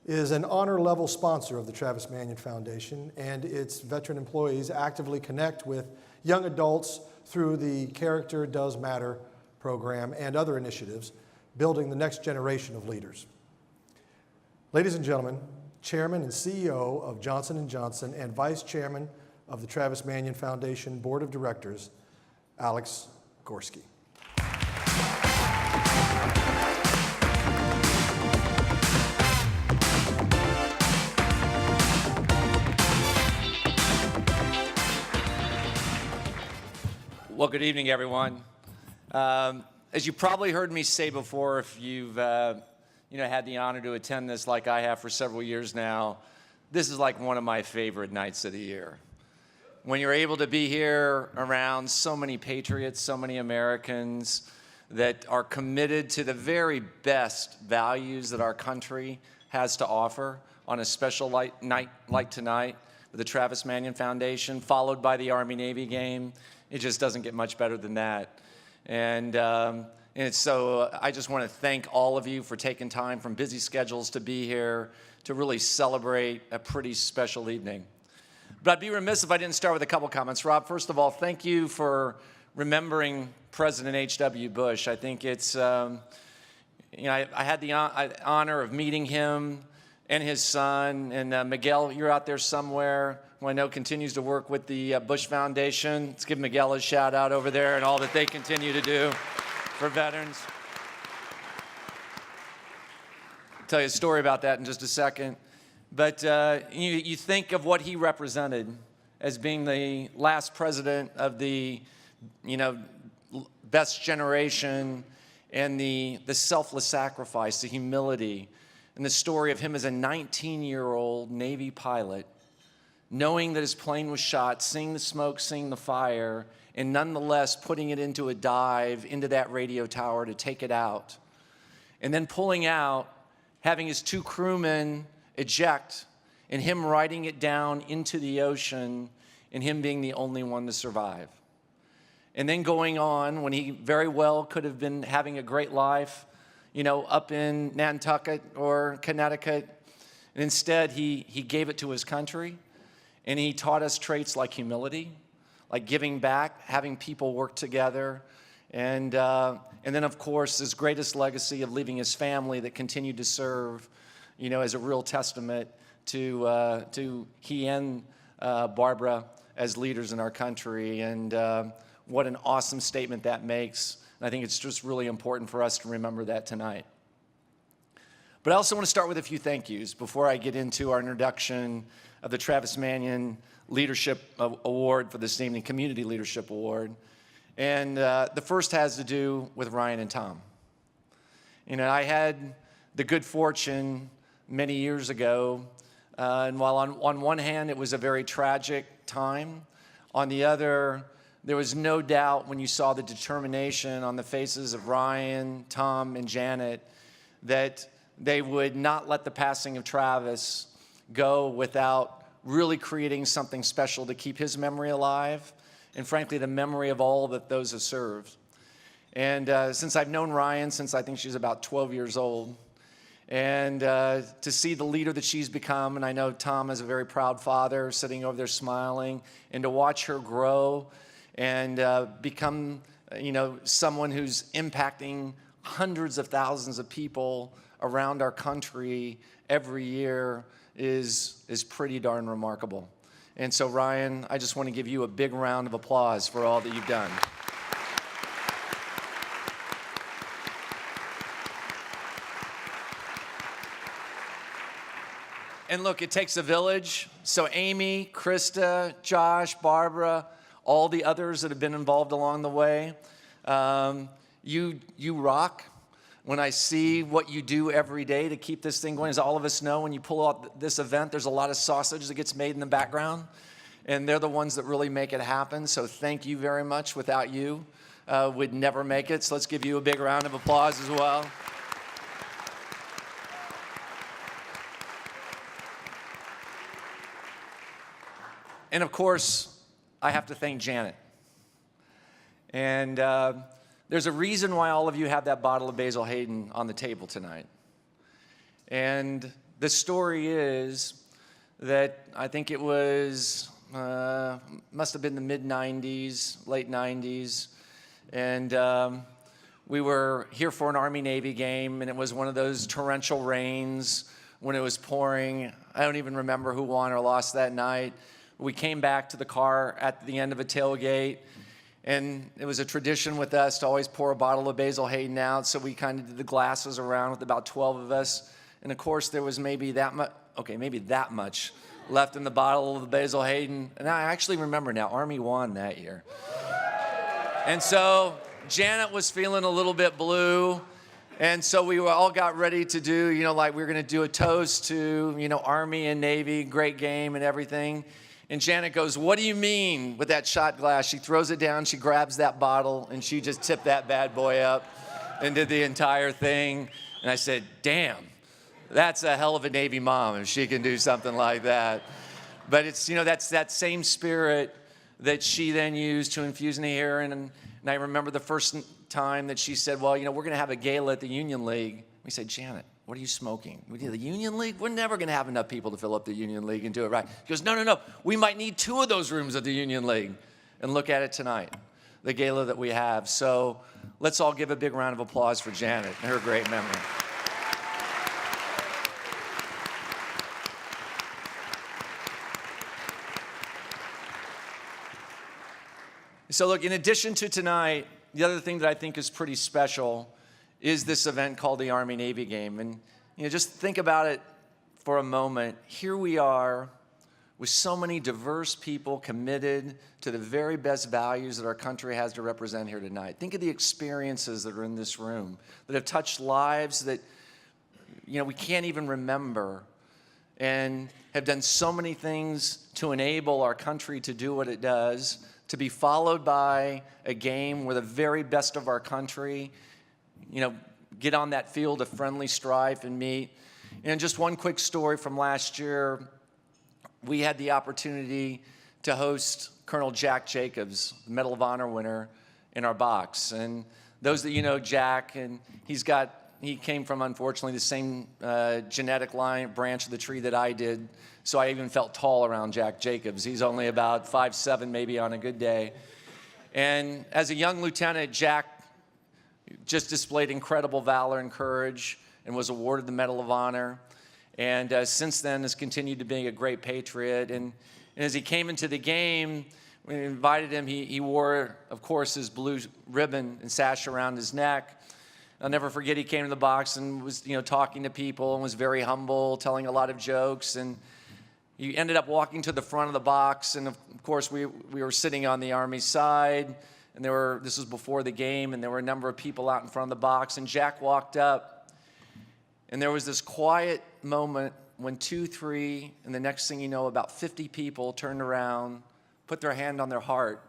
is an honor-level sponsor of the Travis Manion Foundation, and its veteran employees actively connect with young adults through the Character Does Matter program and other initiatives, building the next generation of leaders. Ladies and gentlemen, Chairman and CEO of Johnson & Johnson and Vice Chairman of the Travis Manion Foundation Board of Directors, Alex Gorski. Well, good evening, everyone. As you probably heard me say before, if you've had the honor to attend this like I have for several years now, this is like one of my favorite nights of the year. When you're able to be here around so many patriots, so many Americans that are committed to the very best values that our country has to offer on a special night like tonight with the Travis Manion Foundation, followed by the Army-Navy game. It just doesn't get much better than that. And so I just want to thank all of you for taking time from busy schedules to be here to really celebrate a pretty special evening. But I'd be remiss if I didn't start with a couple comments. Rob, first of all, thank you for remembering President H.W. Bush. I think it's, I had the honor of meeting him and his son. And Miguel, you're out there somewhere, who I know continues to work with the Bush Foundation. Let's give Miguel a shout out over there and all that they continue to do for veterans. tell you a story about that in just a second. But you think of what he represented as being the last president of the, best generation, and the selfless sacrifice, the humility, and the story of him as a 19-year-old Navy pilot, knowing that his plane was shot, seeing the smoke, seeing the fire, and nonetheless putting it into a dive into that radio tower to take it out. And then pulling out, having his 2 crewmen eject, and him riding it down into the ocean, and him being the only one to survive. And then going on, when he very well could have been having a great life, up in Nantucket or Connecticut, and instead he gave it to his country, and he taught us traits like humility, like giving back, having people work together, and then, of course, his greatest legacy of leaving his family that continued to serve, as a real testament to he and Barbara as leaders in our country. And what an awesome statement that makes. And I think it's just really important for us to remember that tonight. But I also want to start with a few thank yous before I get into our introduction of the Travis Manion Leadership Award for this evening, Community Leadership Award. And the first has to do with Ryan and Tom. I had the good fortune many years ago, and while on one hand it was a very tragic time, on the other, there was no doubt when you saw the determination on the faces of Ryan, Tom, and Janet that they would not let the passing of Travis go without really creating something special to keep his memory alive, and frankly, the memory of all that those have served. And since I've known Ryan since I think she's about 12 years old, and to see the leader that she's become, and I know Tom is a very proud father sitting over there smiling, and to watch her grow and become, someone who's impacting hundreds of thousands of people around our country every year is pretty darn remarkable. And so, Ryan, I just want to give you a big round of applause for all that you've done. And look, it takes a village. So Amy, Krista, Josh, Barbara, all the others that have been involved along the way, you rock. When I see what you do every day to keep this thing going, as all of us know, when you pull out this event, there's a lot of sausage that gets made in the background, and they're the ones that really make it happen. So thank you very much. Without you, we'd never make it. So let's give you a big round of applause as well. And of course, I have to thank Janet. And there's a reason why all of you have that bottle of Basil Hayden on the table tonight. And the story is that I think it was, must have been the mid-90s, late 90s. And we were here for an Army-Navy game, and it was one of those torrential rains when it was pouring. I don't even remember who won or lost that night. We came back to the car at the end of a tailgate, and it was a tradition with us to always pour a bottle of Basil Hayden out, so we kind of did the glasses around with about 12 of us. And of course, there was maybe that much left in the bottle of the Basil Hayden. And I actually remember now, Army won that year. And so Janet was feeling a little bit blue. And so we all got ready to do, like we were going to do a toast to, Army and Navy, great game and everything. And Janet goes, "What do you mean with that shot glass?" She throws it down, she grabs that bottle, and she just tipped that bad boy up and did the entire thing. And I said, "Damn, that's a hell of a Navy mom if she can do something like that." But it's, that's that same spirit that she then used to infuse me here. And I remember the first time that she said, "Well, we're going to have a gala at the Union League." We said, "Janet, what are you smoking? We do the Union League? We're never going to have enough people to fill up the Union League and do it right." She goes, No. We might need 2 of those rooms at the Union League. And look at it tonight, the gala that we have. So let's all give a big round of applause for Janet and her great memory. So look, in addition to tonight, the other thing that I think is pretty special is this event called the Army-Navy game. And, just think about it for a moment. Here we are with so many diverse people committed to the very best values that our country has to represent here tonight. Think of the experiences that are in this room that have touched lives that, we can't even remember, and have done so many things to enable our country to do what it does, to be followed by a game where the very best of our country, get on that field of friendly strife and meet. And just one quick story from last year, we had the opportunity to host Colonel Jack Jacobs, the Medal of Honor winner, in our box. And those that know Jack, and he came from, unfortunately, the same genetic line, branch of the tree that I did, so I even felt tall around Jack Jacobs. He's only about 5'7", maybe on a good day. And as a young lieutenant, Jack just displayed incredible valor and courage and was awarded the Medal of Honor. And since then has continued to be a great patriot. And as he came into the game, we invited him. He wore, of course, his blue ribbon and sash around his neck. I'll never forget, he came to the box and was, talking to people and was very humble, telling a lot of jokes. And he ended up walking to the front of the box. And of course, we were sitting on the Army side. And this was before the game, and there were a number of people out in front of the box. And Jack walked up, and there was this quiet moment when 2, 3, and the next thing you know, about 50 people turned around, put their hand on their heart,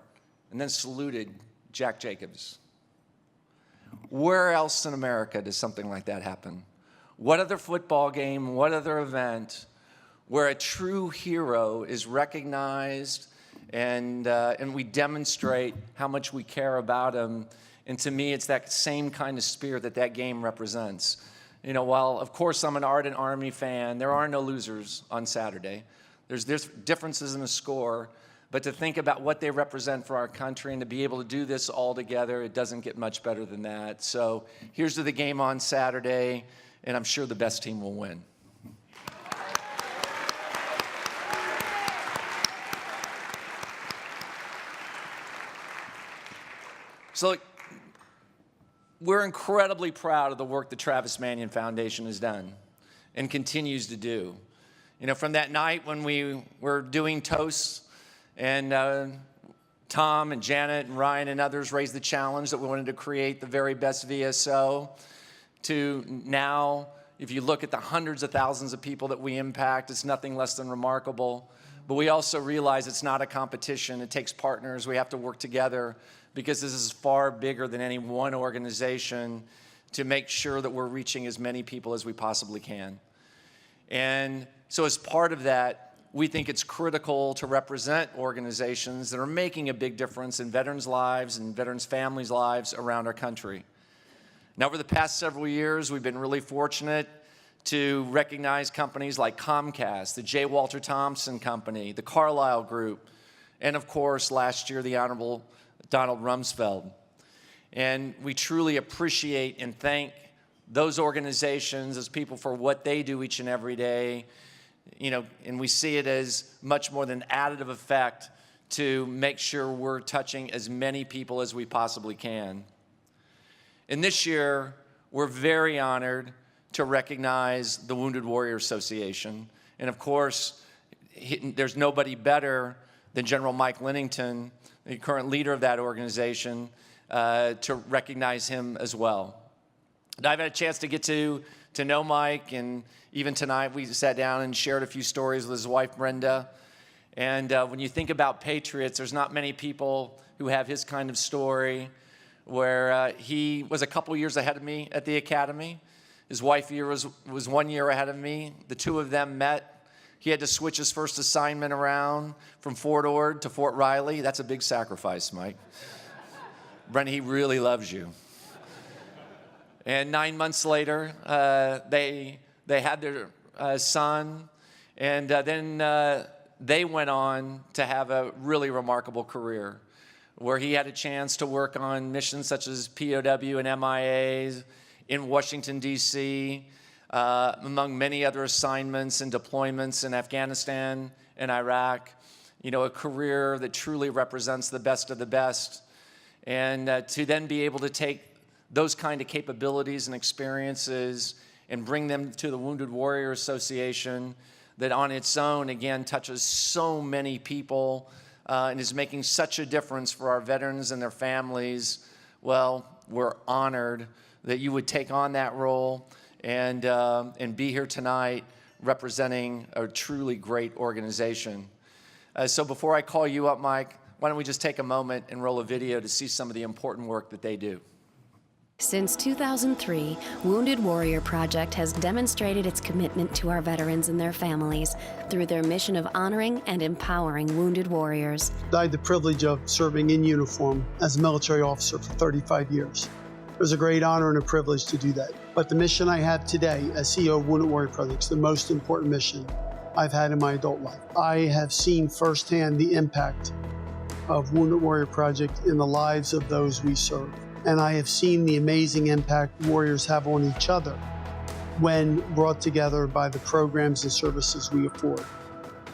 and then saluted Jack Jacobs. Where else in America does something like that happen? What other football game, what other event where a true hero is recognized and we demonstrate how much we care about him? And to me, it's that same kind of spirit that game represents. While, of course, I'm an ardent Army fan, there are no losers on Saturday. There's differences in the score, but to think about what they represent for our country and to be able to do this all together, it doesn't get much better than that. So here's to the game on Saturday, and I'm sure the best team will win. So we're incredibly proud of the work the Travis Manion Foundation has done and continues to do. From that night when we were doing toasts and Tom and Janet and Ryan and others raised the challenge that we wanted to create the very best VSO, to now, if you look at the hundreds of thousands of people that we impact, it's nothing less than remarkable. But we also realize it's not a competition. It takes partners. We have to work together, because this is far bigger than any one organization, to make sure that we're reaching as many people as we possibly can. And so as part of that, we think it's critical to represent organizations that are making a big difference in veterans' lives and veterans' families' lives around our country. Now, over the past several years, we've been really fortunate to recognize companies like Comcast, the J. Walter Thompson Company, the Carlyle Group, and of course, last year, the Honorable Donald Rumsfeld. And we truly appreciate and thank those organizations as people for what they do each and every day. And we see it as much more than additive effect to make sure we're touching as many people as we possibly can. And this year, we're very honored to recognize the Wounded Warrior Association. And of course, there's nobody better than General Mike Lennington, the current leader of that organization, to recognize him as well. And I've had a chance to get to know Mike, and even tonight we sat down and shared a few stories with his wife, Brenda. And when you think about patriots, there's not many people who have his kind of story, where he was a couple years ahead of me at the academy. His wife was 1 year ahead of me. The two of them met. He had to switch his first assignment around from Fort Ord to Fort Riley. That's a big sacrifice, Mike. Brenda, he really loves you. And 9 months later, they had their son, and then they went on to have a really remarkable career, where he had a chance to work on missions such as POW and MIAs in Washington, D.C., among many other assignments and deployments in Afghanistan and Iraq. A career that truly represents the best of the best. And to then be able to take those kind of capabilities and experiences and bring them to the Wounded Warrior Association that on its own, again, touches so many people and is making such a difference for our veterans and their families. Well, we're honored that you would take on that role and be here tonight representing a truly great organization. So before I call you up, Mike, why don't we just take a moment and roll a video to see some of the important work that they do. Since 2003, Wounded Warrior Project has demonstrated its commitment to our veterans and their families through their mission of honoring and empowering wounded warriors. I had the privilege of serving in uniform as a military officer for 35 years. It was a great honor and a privilege to do that. But the mission I have today as CEO of Wounded Warrior Project is the most important mission I've had in my adult life. I have seen firsthand the impact of Wounded Warrior Project in the lives of those we serve. And I have seen the amazing impact warriors have on each other when brought together by the programs and services we afford.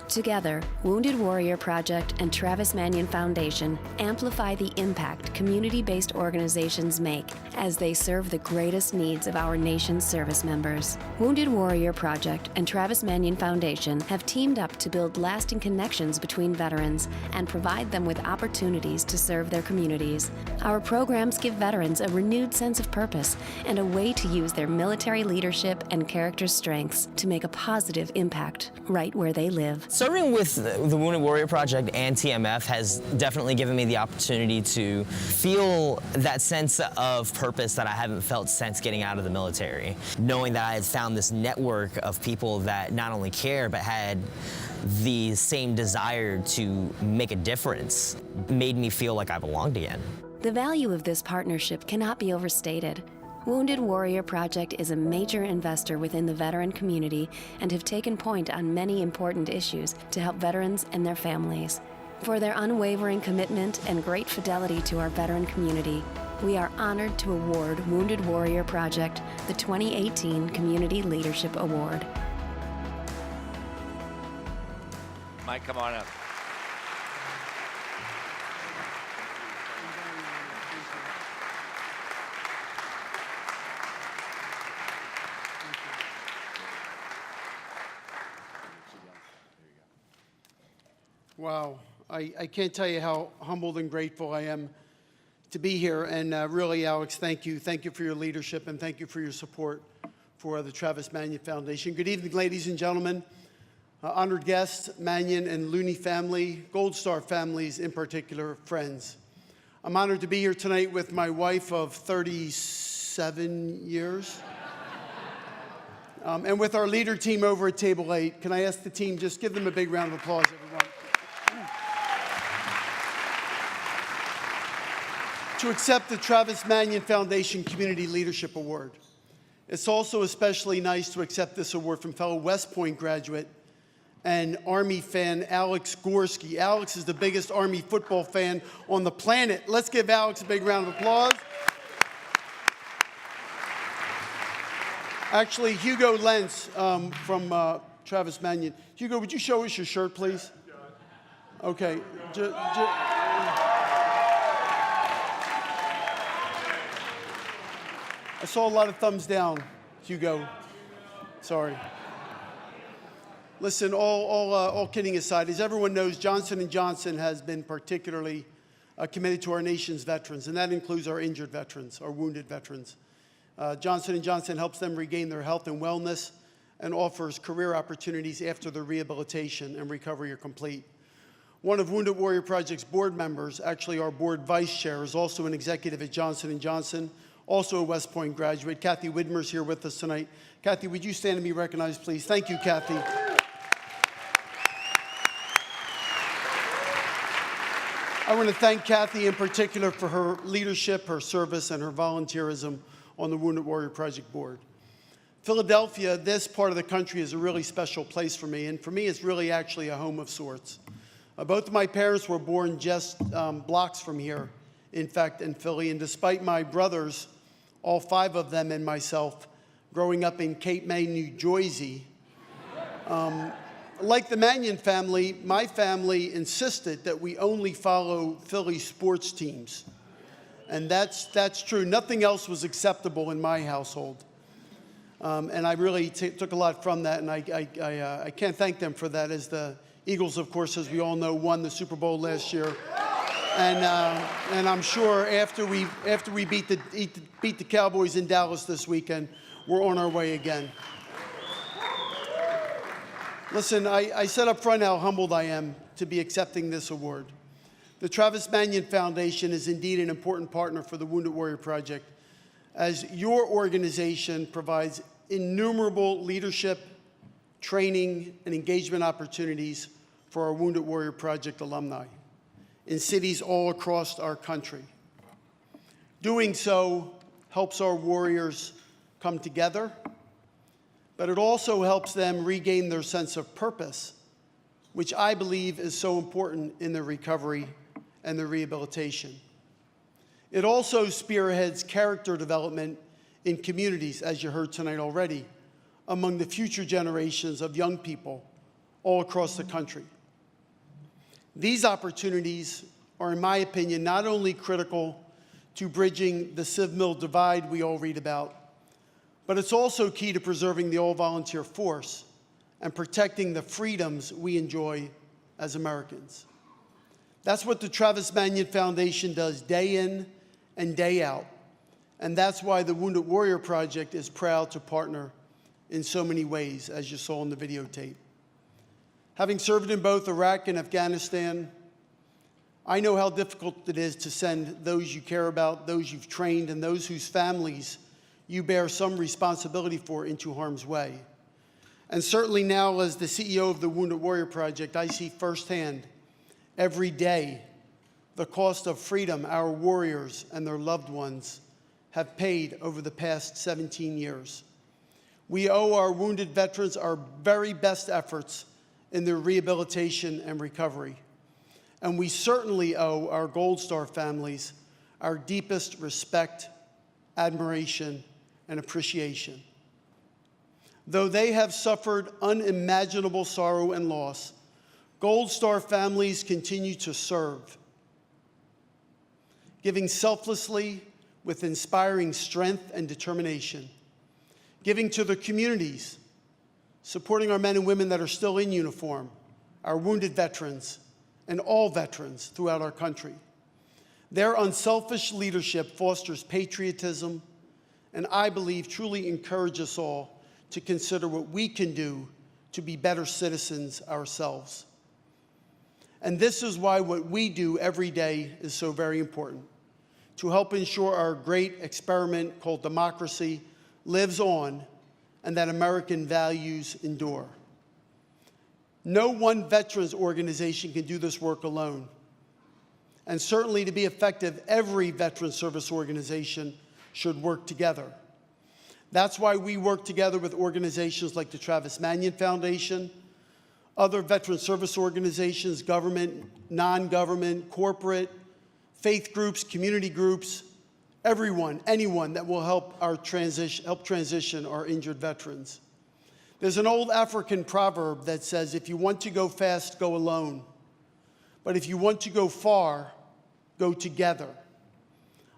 Together, Wounded Warrior Project and Travis Manion Foundation amplify the impact community-based organizations make as they serve the greatest needs of our nation's service members. Wounded Warrior Project and Travis Manion Foundation have teamed up to build lasting connections between veterans and provide them with opportunities to serve their communities. Our programs give veterans a renewed sense of purpose and a way to use their military leadership and character strengths to make a positive impact right where they live. Serving with the Wounded Warrior Project and TMF has definitely given me the opportunity to feel that sense of purpose that I haven't felt since getting out of the military. Knowing that I had found this network of people that not only care but had the same desire to make a difference made me feel like I belonged again. The value of this partnership cannot be overstated. Wounded Warrior Project is a major investor within the veteran community and have taken point on many important issues to help veterans and their families. For their unwavering commitment and great fidelity to our veteran community, we are honored to award Wounded Warrior Project the 2018 Community Leadership Award. Mike, come on up. Wow, I can't tell you how humbled and grateful I am to be here. And really, Alex, thank you. Thank you for your leadership and thank you for your support for the Travis Manion Foundation. Good evening, ladies and gentlemen. Honored guests, Manion and Looney family, Gold Star families in particular, friends. I'm honored to be here tonight with my wife of 37 years. And with our leader team over at Table 8. Can I ask the team, just give them a big round of applause, everyone. To accept the Travis Manion Foundation Community Leadership Award. It's also especially nice to accept this award from fellow West Point graduate and Army fan Alex Gorski. Alex is the biggest Army football fan on the planet. Let's give Alex a big round of applause. Actually, Hugo Lentz from Travis Manion. Hugo, would you show us your shirt, please? Okay. I saw a lot of thumbs down, Hugo. Sorry. Listen, all kidding aside, as everyone knows, Johnson & Johnson has been particularly committed to our nation's veterans, and that includes our injured veterans, our wounded veterans. Johnson & Johnson helps them regain their health and wellness and offers career opportunities after their rehabilitation and recovery are complete. One of Wounded Warrior Project's board members, actually our board vice chair, is also an executive at Johnson & Johnson, also a West Point graduate. Kathy Widmer is here with us tonight. Kathy, would you stand and be recognized, please? Thank you, Kathy. I want to thank Kathy in particular for her leadership, her service, and her volunteerism on the Wounded Warrior Project board. Philadelphia, this part of the country, is a really special place for me, and for me it's really actually a home of sorts. Both of my parents were born just blocks from here, in fact, in Philly, and despite my brothers, all 5 of them and myself, growing up in Cape May, New Jersey, like the Manion family, my family insisted that we only follow Philly sports teams. And that's true. Nothing else was acceptable in my household. And I really took a lot from that, and I can't thank them for that, as the Eagles, of course, as we all know, won the Super Bowl last year. And I'm sure after we beat the Cowboys in Dallas this weekend, we're on our way again. Listen, I said up front how humbled I am to be accepting this award. The Travis Manion Foundation is indeed an important partner for the Wounded Warrior Project, as your organization provides innumerable leadership, training, and engagement opportunities for our Wounded Warrior Project alumni in cities all across our country. Doing so helps our warriors come together, but it also helps them regain their sense of purpose, which I believe is so important in their recovery and their rehabilitation. It also spearheads character development in communities, as you heard tonight already, among the future generations of young people all across the country. These opportunities are, in my opinion, not only critical to bridging the civ-mil divide we all read about, but it's also key to preserving the all-volunteer force and protecting the freedoms we enjoy as Americans. That's what the Travis Manion Foundation does day in and day out, and that's why the Wounded Warrior Project is proud to partner in so many ways, as you saw in the videotape. Having served in both Iraq and Afghanistan, I know how difficult it is to send those you care about, those you've trained, and those whose families you bear some responsibility for into harm's way. And certainly now, as the CEO of the Wounded Warrior Project, I see firsthand every day the cost of freedom our warriors and their loved ones have paid over the past 17 years. We owe our wounded veterans our very best efforts in their rehabilitation and recovery. And we certainly owe our Gold Star families our deepest respect, admiration, and appreciation. Though they have suffered unimaginable sorrow and loss, Gold Star families continue to serve, giving selflessly with inspiring strength and determination, giving to their communities, supporting our men and women that are still in uniform, our wounded veterans, and all veterans throughout our country. Their unselfish leadership fosters patriotism, and I believe truly encourages us all to consider what we can do to be better citizens ourselves. And this is why what we do every day is so very important, to help ensure our great experiment called democracy lives on and that American values endure. No one veterans organization can do this work alone. And certainly to be effective, every veteran service organization should work together. That's why we work together with organizations like the Travis Manion Foundation, other veteran service organizations, government, non-government, corporate, faith groups, community groups, everyone, anyone that will help transition our injured veterans. There's an old African proverb that says, if you want to go fast, go alone. But if you want to go far, go together.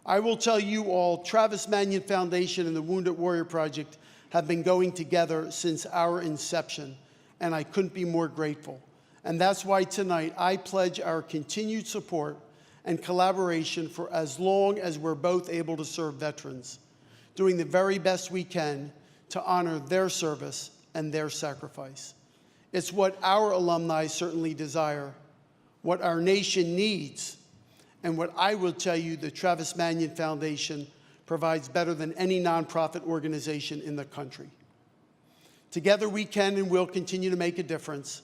I will tell you all, Travis Manion Foundation and the Wounded Warrior Project have been going together since our inception, and I couldn't be more grateful. And that's why tonight I pledge our continued support and collaboration for as long as we're both able to serve veterans, doing the very best we can to honor their service and their sacrifice. It's what our alumni certainly desire, what our nation needs, and what I will tell you the Travis Manion Foundation provides better than any nonprofit organization in the country. Together we can and will continue to make a difference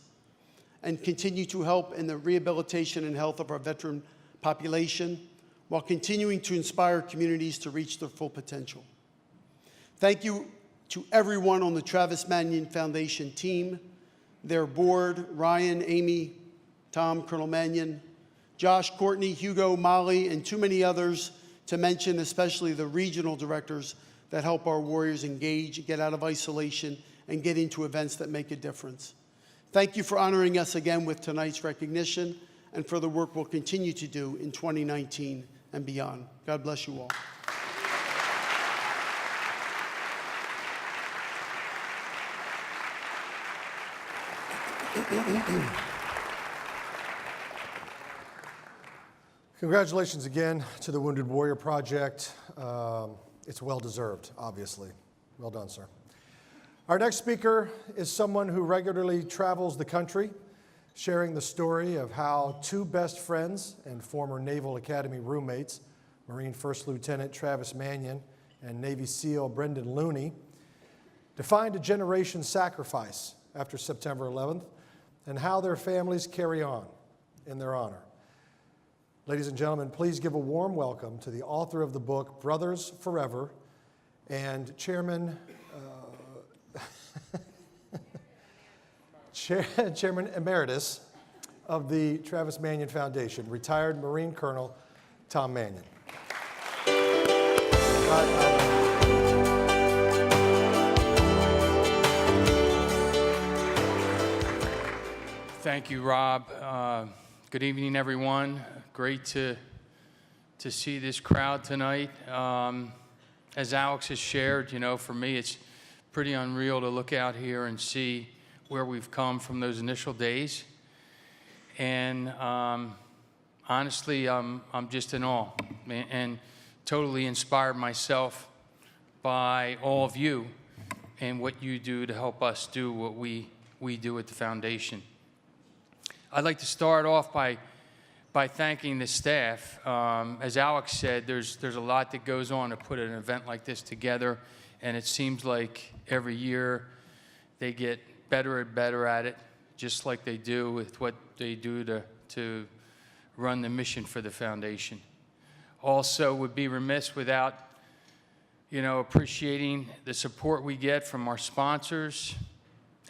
and continue to help in the rehabilitation and health of our veteran population while continuing to inspire communities to reach their full potential. Thank you to everyone on the Travis Manion Foundation team, their board, Ryan, Amy, Tom, Colonel Manion, Josh, Courtney, Hugo, Molly, and too many others to mention, especially the regional directors that help our warriors engage, get out of isolation, and get into events that make a difference. Thank you for honoring us again with tonight's recognition and for the work we'll continue to do in 2019 and beyond. God bless you all. Congratulations again to the Wounded Warrior Project. It's well-deserved, obviously. Well done, sir. Our next speaker is someone who regularly travels the country, sharing the story of how two best friends and former Naval Academy roommates, Marine First Lieutenant Travis Manion and Navy SEAL Brendan Looney, defined a generation's sacrifice after September 11th and how their families carry on in their honor. Ladies and gentlemen, please give a warm welcome to the author of the book, Brothers Forever, and Chairman Emeritus of the Travis Manion Foundation, retired Marine Colonel Tom Manion. Thank you, Rob. Good evening, everyone. Great to see this crowd tonight. As Alex has shared, you know, for me, it's pretty unreal to look out here and see where we've come from those initial days. And honestly, I'm just in awe and totally inspired myself by all of you and what you do to help us do what we do at the foundation. I'd like to start off by thanking the staff. As Alex said, there's a lot that goes on to put an event like this together, and it seems like every year they get better and better at it, just like they do with what they do to run the mission for the foundation. Also, would be remiss without, you know, appreciating the support we get from our sponsors,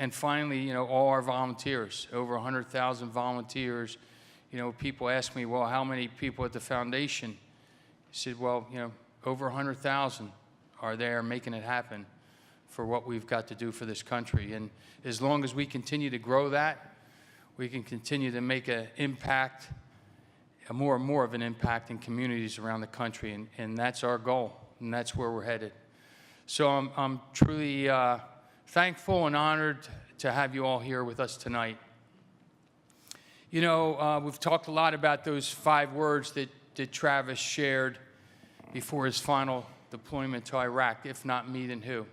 and finally, you know, all our volunteers, over 100,000 volunteers. You know, people ask me, well, how many people at the foundation? I said, well, you know, over 100,000 are there making it happen for what we've got to do for this country. And as long as we continue to grow that, we can continue to make an impact, more and more of an impact in communities around the country. And that's our goal, and that's where we're headed. So I'm truly thankful and honored to have you all here with us tonight. You know, we've talked a lot about those 5 words that Travis shared before his final deployment to Iraq, if not me, then who?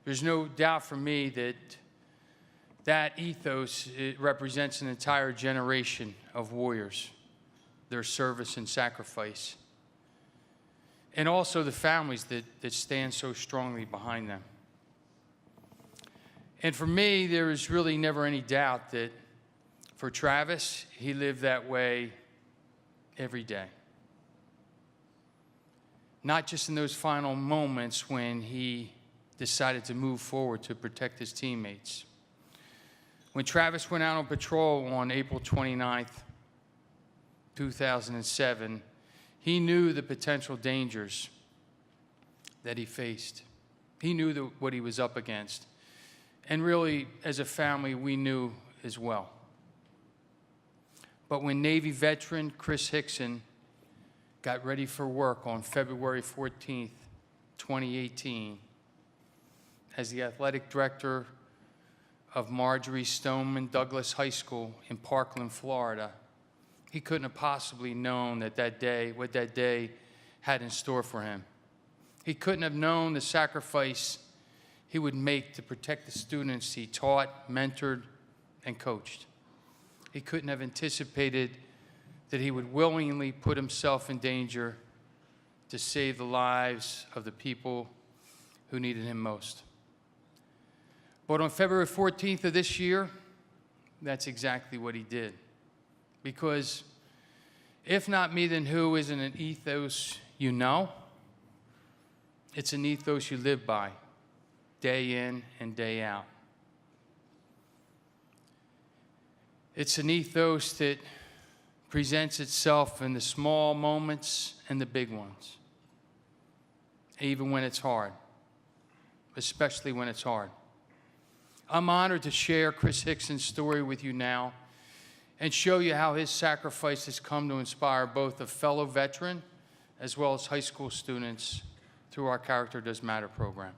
There's no doubt for me that ethos, it represents an entire generation of warriors, their service and sacrifice, and also the families that stand so strongly behind them. And for me, there is really never any doubt that for Travis, he lived that way every day. Not just in those final moments when he decided to move forward to protect his teammates. When Travis went out on patrol on April 29th, 2007, he knew the potential dangers that he faced. He knew what he was up against. And really, as a family, we knew as well. But when Navy veteran Chris Hickson got ready for work on February 14th, 2018, as the athletic director of Marjorie Stoneman Douglas High School in Parkland, Florida, he couldn't have possibly known what that day had in store for him. He couldn't have known the sacrifice he would make to protect the students he taught, mentored, and coached. He couldn't have anticipated that he would willingly put himself in danger to save the lives of the people who needed him most. But on February 14th of this year, that's exactly what he did. Because if not me, then who isn't an ethos you know? It's an ethos you live by, day in and day out. It's an ethos that presents itself in the small moments and the big ones, even when it's hard, especially when it's hard. I'm honored to share Chris Hickson's story with you now and show you how his sacrifice has come to inspire both a fellow veteran as well as high school students through our Character Does Matter program.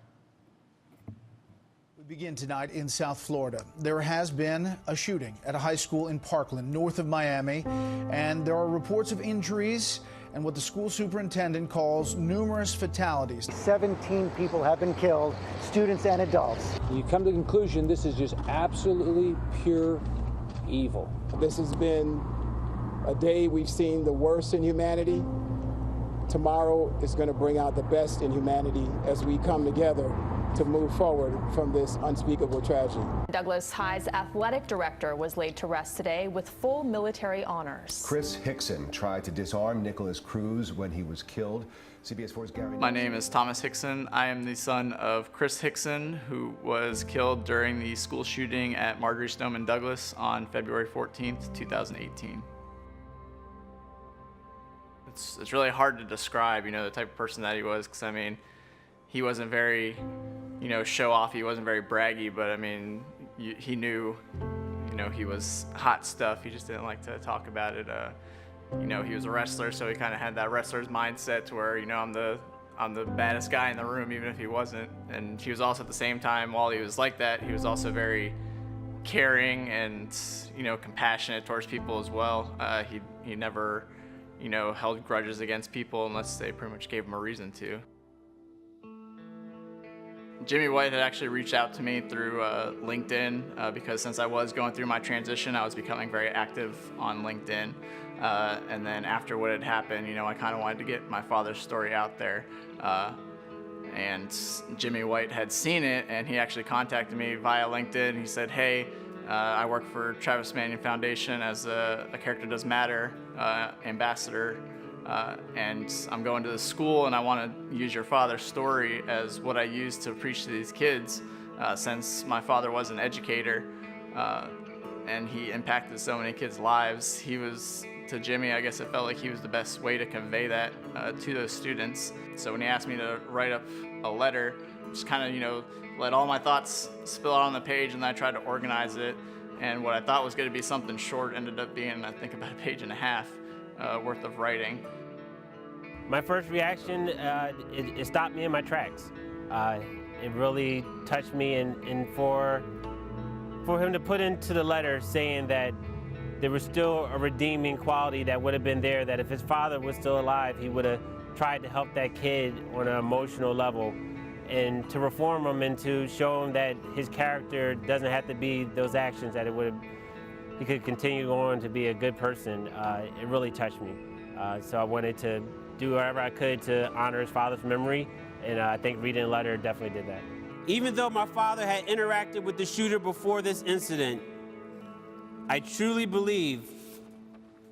We begin tonight in South Florida. There has been a shooting at a high school in Parkland, north of Miami, and there are reports of injuries and what the school superintendent calls numerous fatalities. 17 people have been killed, students and adults. You come to the conclusion this is just absolutely pure evil. This has been a day we've seen the worst in humanity. Tomorrow is going to bring out the best in humanity as we come together to move forward from this unspeakable tragedy. Douglas High's athletic director was laid to rest today with full military honors. Chris Hickson tried to disarm Nicholas Cruz when he was killed. CBS 4's Gary. My name is Thomas Hickson. I am the son of Chris Hickson, who was killed during the school shooting at Marjory Stoneman Douglas on February 14th, 2018. It's really hard to describe, the type of person that he was, because he wasn't very, show off. He wasn't very braggy, but he knew, he was hot stuff. He just didn't like to talk about it. He was a wrestler, so he kind of had that wrestler's mindset to where, I'm the baddest guy in the room, even if he wasn't. And he was also at the same time, while he was like that, he was also very caring and, compassionate towards people as well. He never, held grudges against people unless they pretty much gave him a reason to. Jimmy White had actually reached out to me through LinkedIn because since I was going through my transition, I was becoming very active on LinkedIn. And then after what had happened, I kind of wanted to get my father's story out there. And Jimmy White had seen it, and he actually contacted me via LinkedIn. He said, hey, I work for Travis Manion Foundation as a Character Does Matter ambassador. And I'm going to the school, and I want to use your father's story as what I use to preach to these kids, since my father was an educator, and he impacted so many kids' lives. To Jimmy, I guess it felt like he was the best way to convey that to those students. So when he asked me to write up a letter, just kind of, let all my thoughts spill out on the page, and then I tried to organize it. And what I thought was going to be something short ended up being, I think, about a page and a half worth of writing. My first reaction, it stopped me in my tracks. It really touched me, and for him to put into the letter saying that there was still a redeeming quality that would have been there, that if his father was still alive, he would have tried to help that kid on an emotional level, and to reform him and to show him that his character doesn't have to be those actions, that he could continue on to be a good person. It really touched me. So I wanted to do whatever I could to honor his father's memory, and I think reading the letter definitely did that. Even though my father had interacted with the shooter before this incident, I truly believe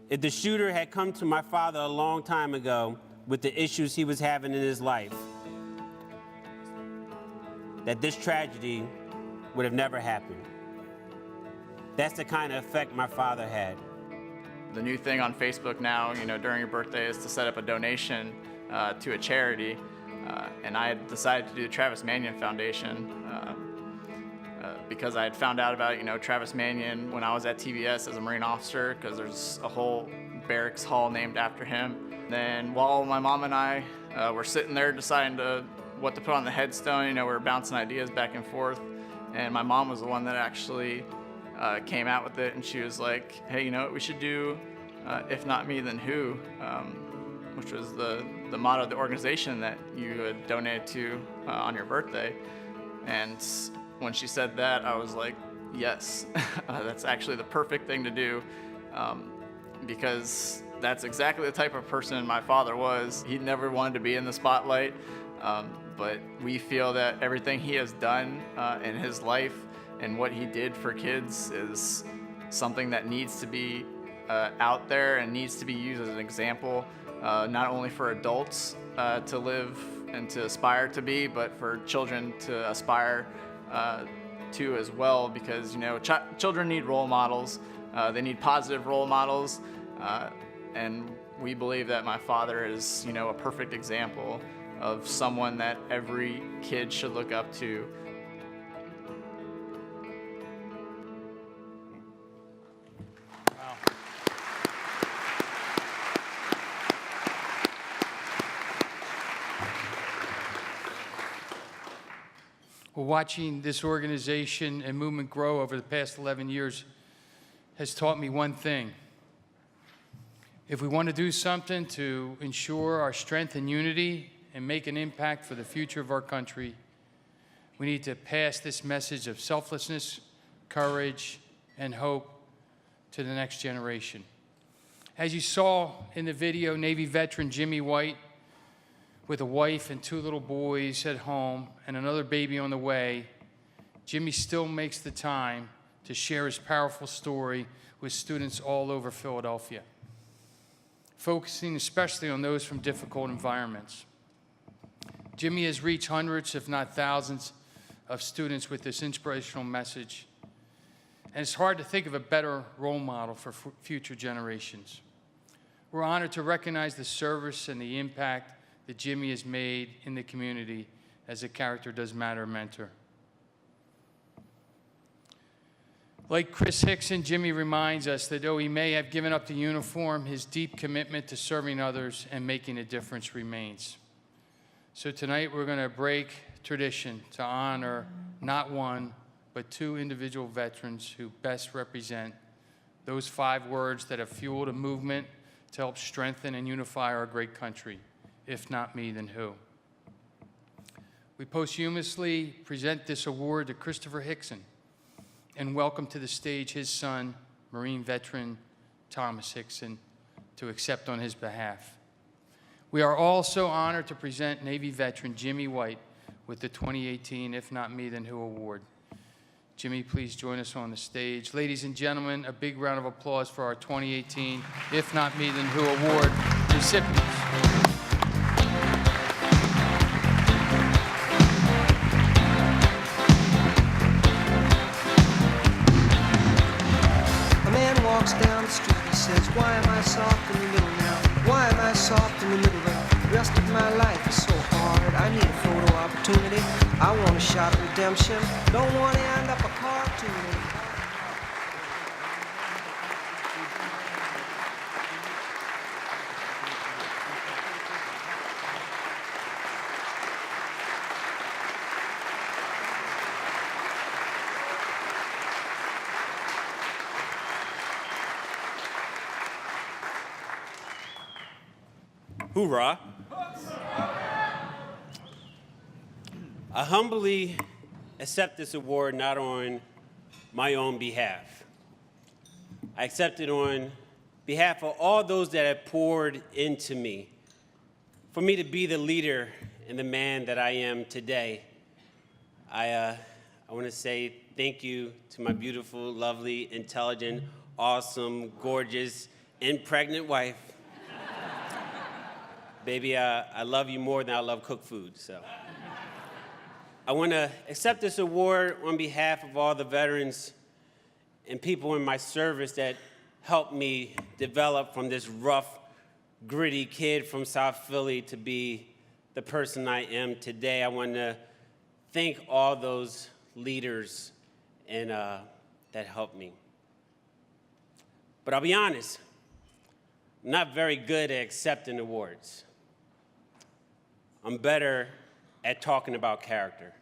if the shooter had come to my father a long time ago with the issues he was having in his life, that this tragedy would have never happened. That's the kind of effect my father had. The new thing on Facebook now, during your birthday is to set up a donation to a charity. And I had decided to do the Travis Manion Foundation because I had found out about, Travis Manion when I was at TBS as a Marine officer, because there's a whole barracks hall named after him. Then while my mom and I were sitting there deciding what to put on the headstone, we were bouncing ideas back and forth. And my mom was the one that actually came out with it, and she was like, hey, you know what we should do? If not me, then who? Which was the motto of the organization that you had donated to on your birthday. And when she said that, I was like, yes, that's actually the perfect thing to do, because that's exactly the type of person my father was. He never wanted to be in the spotlight, but we feel that everything he has done in his life and what he did for kids is something that needs to be out there and needs to be used as an example, not only for adults to live and to aspire to be, but for children to aspire to as well, because children need role models. They need positive role models, and we believe that my father is a perfect example of someone that every kid should look up to. Well, watching this organization and movement grow over the past 11 years has taught me one thing. If we want to do something to ensure our strength and unity and make an impact for the future of our country, we need to pass this message of selflessness, courage, and hope to the next generation. As you saw in the video, Navy veteran Jimmy White, with a wife and 2 little boys at home and another baby on the way, Jimmy still makes the time to share his powerful story with students all over Philadelphia, focusing especially on those from difficult environments. Jimmy has reached hundreds, if not thousands, of students with this inspirational message. And it's hard to think of a better role model for future generations. We're honored to recognize the service and the impact that Jimmy has made in the community as a Character Does Matter mentor. Like Chris Hickson, Jimmy reminds us that though he may have given up the uniform, his deep commitment to serving others and making a difference remains. So tonight we're going to break tradition to honor not one, but 2 individual veterans who best represent those 5 words that have fueled a movement to help strengthen and unify our great country. If not me, then who? We posthumously present this award to Christopher Hickson and welcome to the stage his son, Marine veteran Thomas Hickson, to accept on his behalf. We are also honored to present Navy veteran Jimmy White with the 2018 If Not Me, Then Who award. Jimmy, please join us on the stage. Ladies and gentlemen, a big round of applause for our 2018 If Not Me, Then Who award recipients. Down the street, he says, why am I soft in the middle now? Why am I soft in the middle? The rest of my life is so hard. I need a photo opportunity. I want a shot of redemption. Don't want to end up a cartoon. Hoorah. I humbly accept this award not on my own behalf. I accept it on behalf of all those that have poured into me, for me to be the leader and the man that I am today. I want to say thank you to my beautiful, lovely, intelligent, awesome, gorgeous, and pregnant wife. Baby, I love you more than I love cooked food, so. I want to accept this award on behalf of all the veterans and people in my service that helped me develop from this rough, gritty kid from South Philly to be the person I am today. I want to thank all those leaders and that helped me. But I'll be honest, I'm not very good at accepting awards. I'm better at talking about character.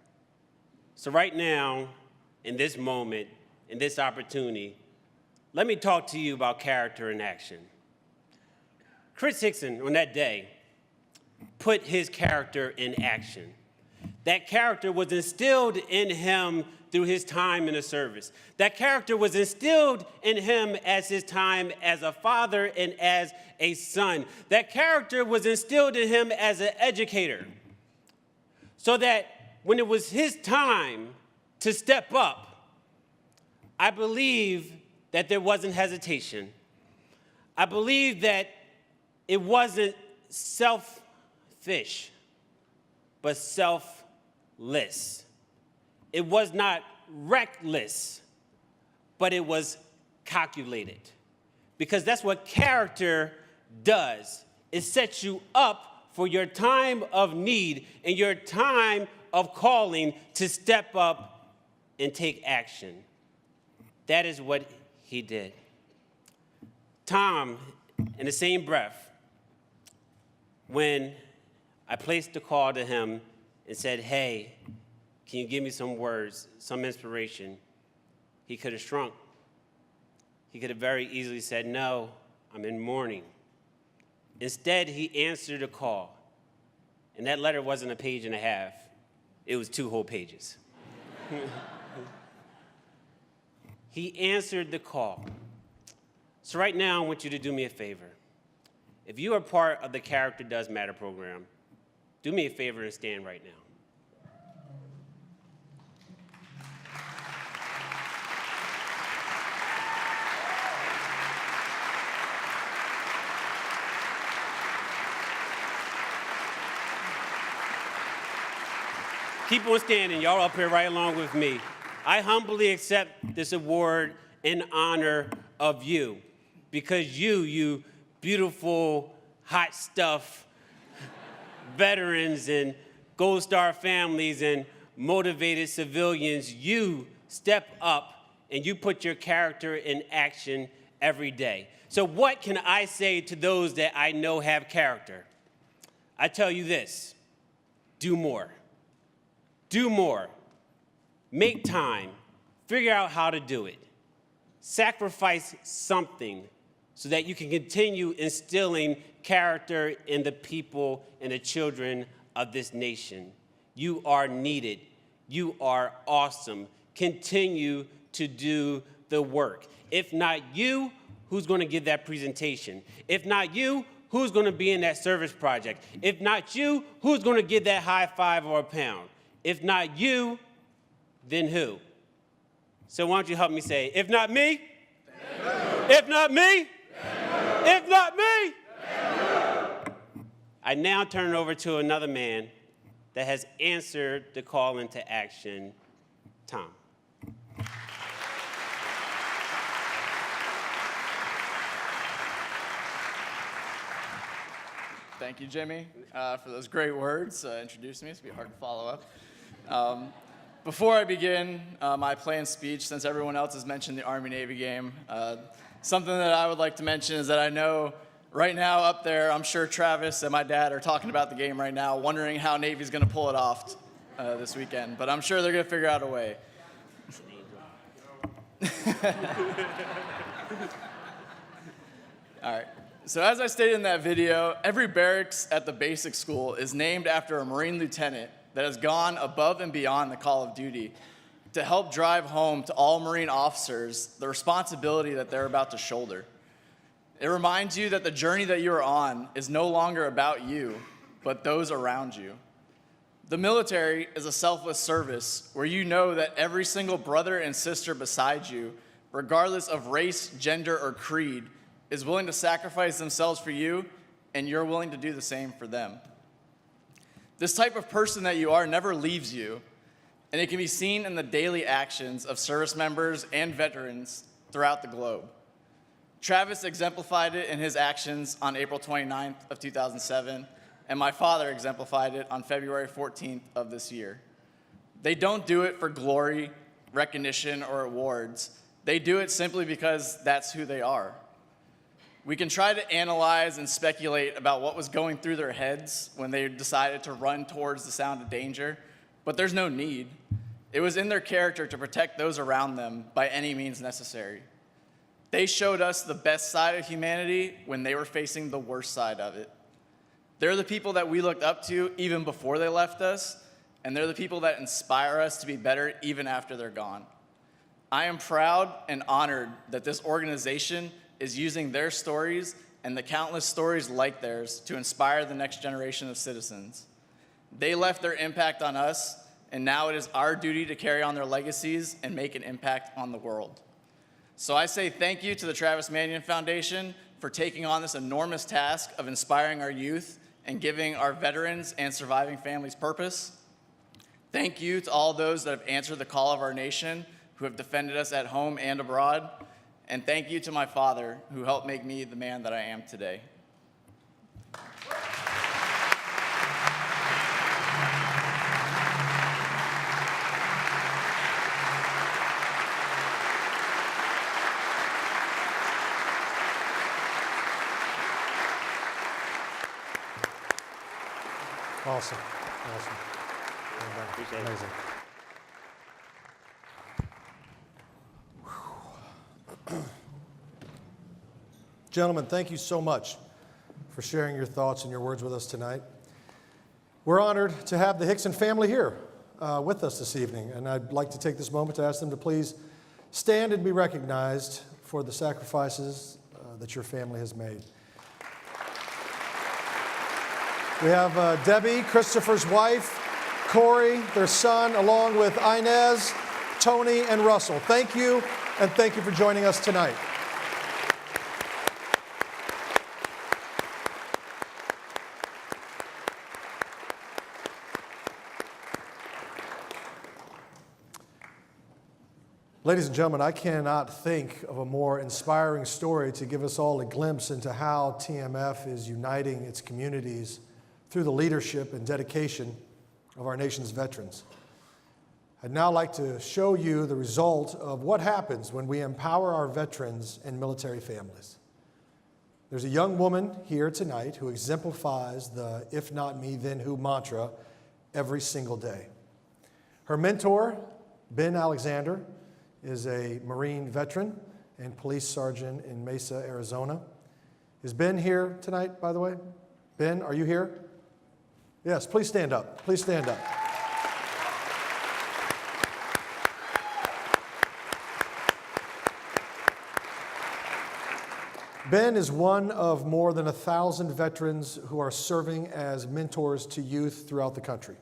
So right now, in this moment, in this opportunity, let me talk to you about character in action. Chris Hickson, on that day, put his character in action. That character was instilled in him through his time in the service. That character was instilled in him as his time as a father and as a son. That character was instilled in him as an educator. So that when it was his time to step up, I believe that there wasn't hesitation. I believe that it wasn't selfish, but selfless. It was not reckless, but it was calculated. Because that's what character does. It sets you up for your time of need and your time of calling to step up and take action. That is what he did. Tom, in the same breath, when I placed the call to him and said, hey, Can you give me some words, some inspiration? He could have shrunk. He could have very easily said, no, I'm in mourning. Instead, he answered a call. And that letter wasn't a page and a half. It was 2 whole pages. He answered the call. So right now, I want you to do me a favor. If you are part of the Character Does Matter program, do me a favor and stand right now. Keep on standing. Y'all up here right along with me. I humbly accept this award in honor of you, because you beautiful, hot stuff, veterans and Gold Star families and motivated civilians, you step up and you put your character in action every day. So what can I say to those that I know have character? I tell you this: do more. Do more. Make time. Figure out how to do it. Sacrifice something so that you can continue instilling character in the people and the children of this nation. You are needed. You are awesome. Continue to do the work. If not you, who's going to give that presentation? If not you, who's going to be in that service project? If not you, who's going to give that high five or a pound? If not you, then who? So why don't you help me say, if not me? If not me? If not me? I now turn it over to another man that has answered the call into action, Tom. Thank you, Jimmy, for those great words. Introducing me, it's going to be hard to follow up. Before I begin my planned speech, since everyone else has mentioned the Army-Navy game, something that I would like to mention is that I know right now up there, I'm sure Travis and my dad are talking about the game right now, wondering how Navy's going to pull it off this weekend. But I'm sure they're going to figure out a way. All right. So as I stated in that video, every barracks at the basic school is named after a Marine lieutenant that has gone above and beyond the call of duty to help drive home to all Marine officers the responsibility that they're about to shoulder. It reminds you that the journey that you are on is no longer about you, but those around you. The military is a selfless service where you know that every single brother and sister beside you, regardless of race, gender, or creed, is willing to sacrifice themselves for you, and you're willing to do the same for them. This type of person that you are never leaves you, and it can be seen in the daily actions of service members and veterans throughout the globe. Travis exemplified it in his actions on April 29th of 2007, and my father exemplified it on February 14th of this year. They don't do it for glory, recognition, or awards. They do it simply because that's who they are. We can try to analyze and speculate about what was going through their heads when they decided to run towards the sound of danger, but there's no need. It was in their character to protect those around them by any means necessary. They showed us the best side of humanity when they were facing the worst side of it. They're the people that we looked up to even before they left us, and they're the people that inspire us to be better even after they're gone. I am proud and honored that this organization is using their stories and the countless stories like theirs to inspire the next generation of citizens. They left their impact on us, and now it is our duty to carry on their legacies and make an impact on the world. So I say thank you to the Travis Manion Foundation for taking on this enormous task of inspiring our youth and giving our veterans and surviving families purpose. Thank you to all those that have answered the call of our nation, who have defended us at home and abroad. And thank you to my father, who helped make me the man that I am today. Awesome. Awesome. Appreciate it. Amazing. Gentlemen, thank you so much for sharing your thoughts and your words with us tonight. We're honored to have the Hickson family here with us this evening, and I'd like to take this moment to ask them to please stand and be recognized for the sacrifices that your family has made. We have Debbie, Christopher's wife, Corey, their son, along with Inez, Tony, and Russell. Thank you, and thank you for joining us tonight. Ladies and gentlemen, I cannot think of a more inspiring story to give us all a glimpse into how TMF is uniting its communities through the leadership and dedication of our nation's veterans. I'd now like to show you the result of what happens when we empower our veterans and military families. There's a young woman here tonight who exemplifies the "if not me, then who" mantra every single day. Her mentor, Ben Alexander, is a Marine veteran and police sergeant in Mesa, Arizona. Is Ben here tonight, by the way? Ben, are you here? Yes, please stand up. Please stand up. Ben is one of more than 1,000 veterans who are serving as mentors to youth throughout the country.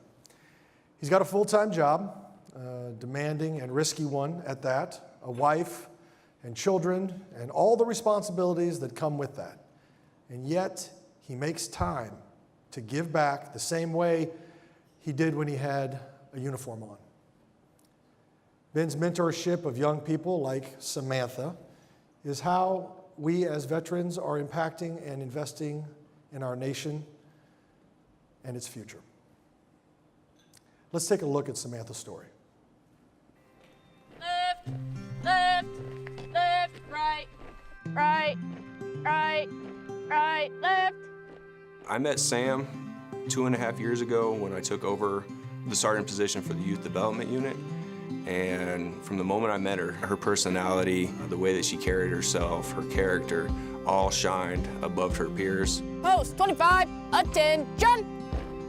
He's got a full-time job, demanding and risky one at that, a wife and children and all the responsibilities that come with that. And yet, he makes time to give back the same way he did when he had a uniform on. Ben's mentorship of young people like Samantha is how we as veterans are impacting and investing in our nation and its future. Let's take a look at Samantha's story. Left, left, right, right, right, right, left. I met Sam 2.5 years ago when I took over the sergeant position for the Youth Development Unit. And from the moment I met her, her personality, the way that she carried herself, her character, all shined above her peers. Post 25, attention.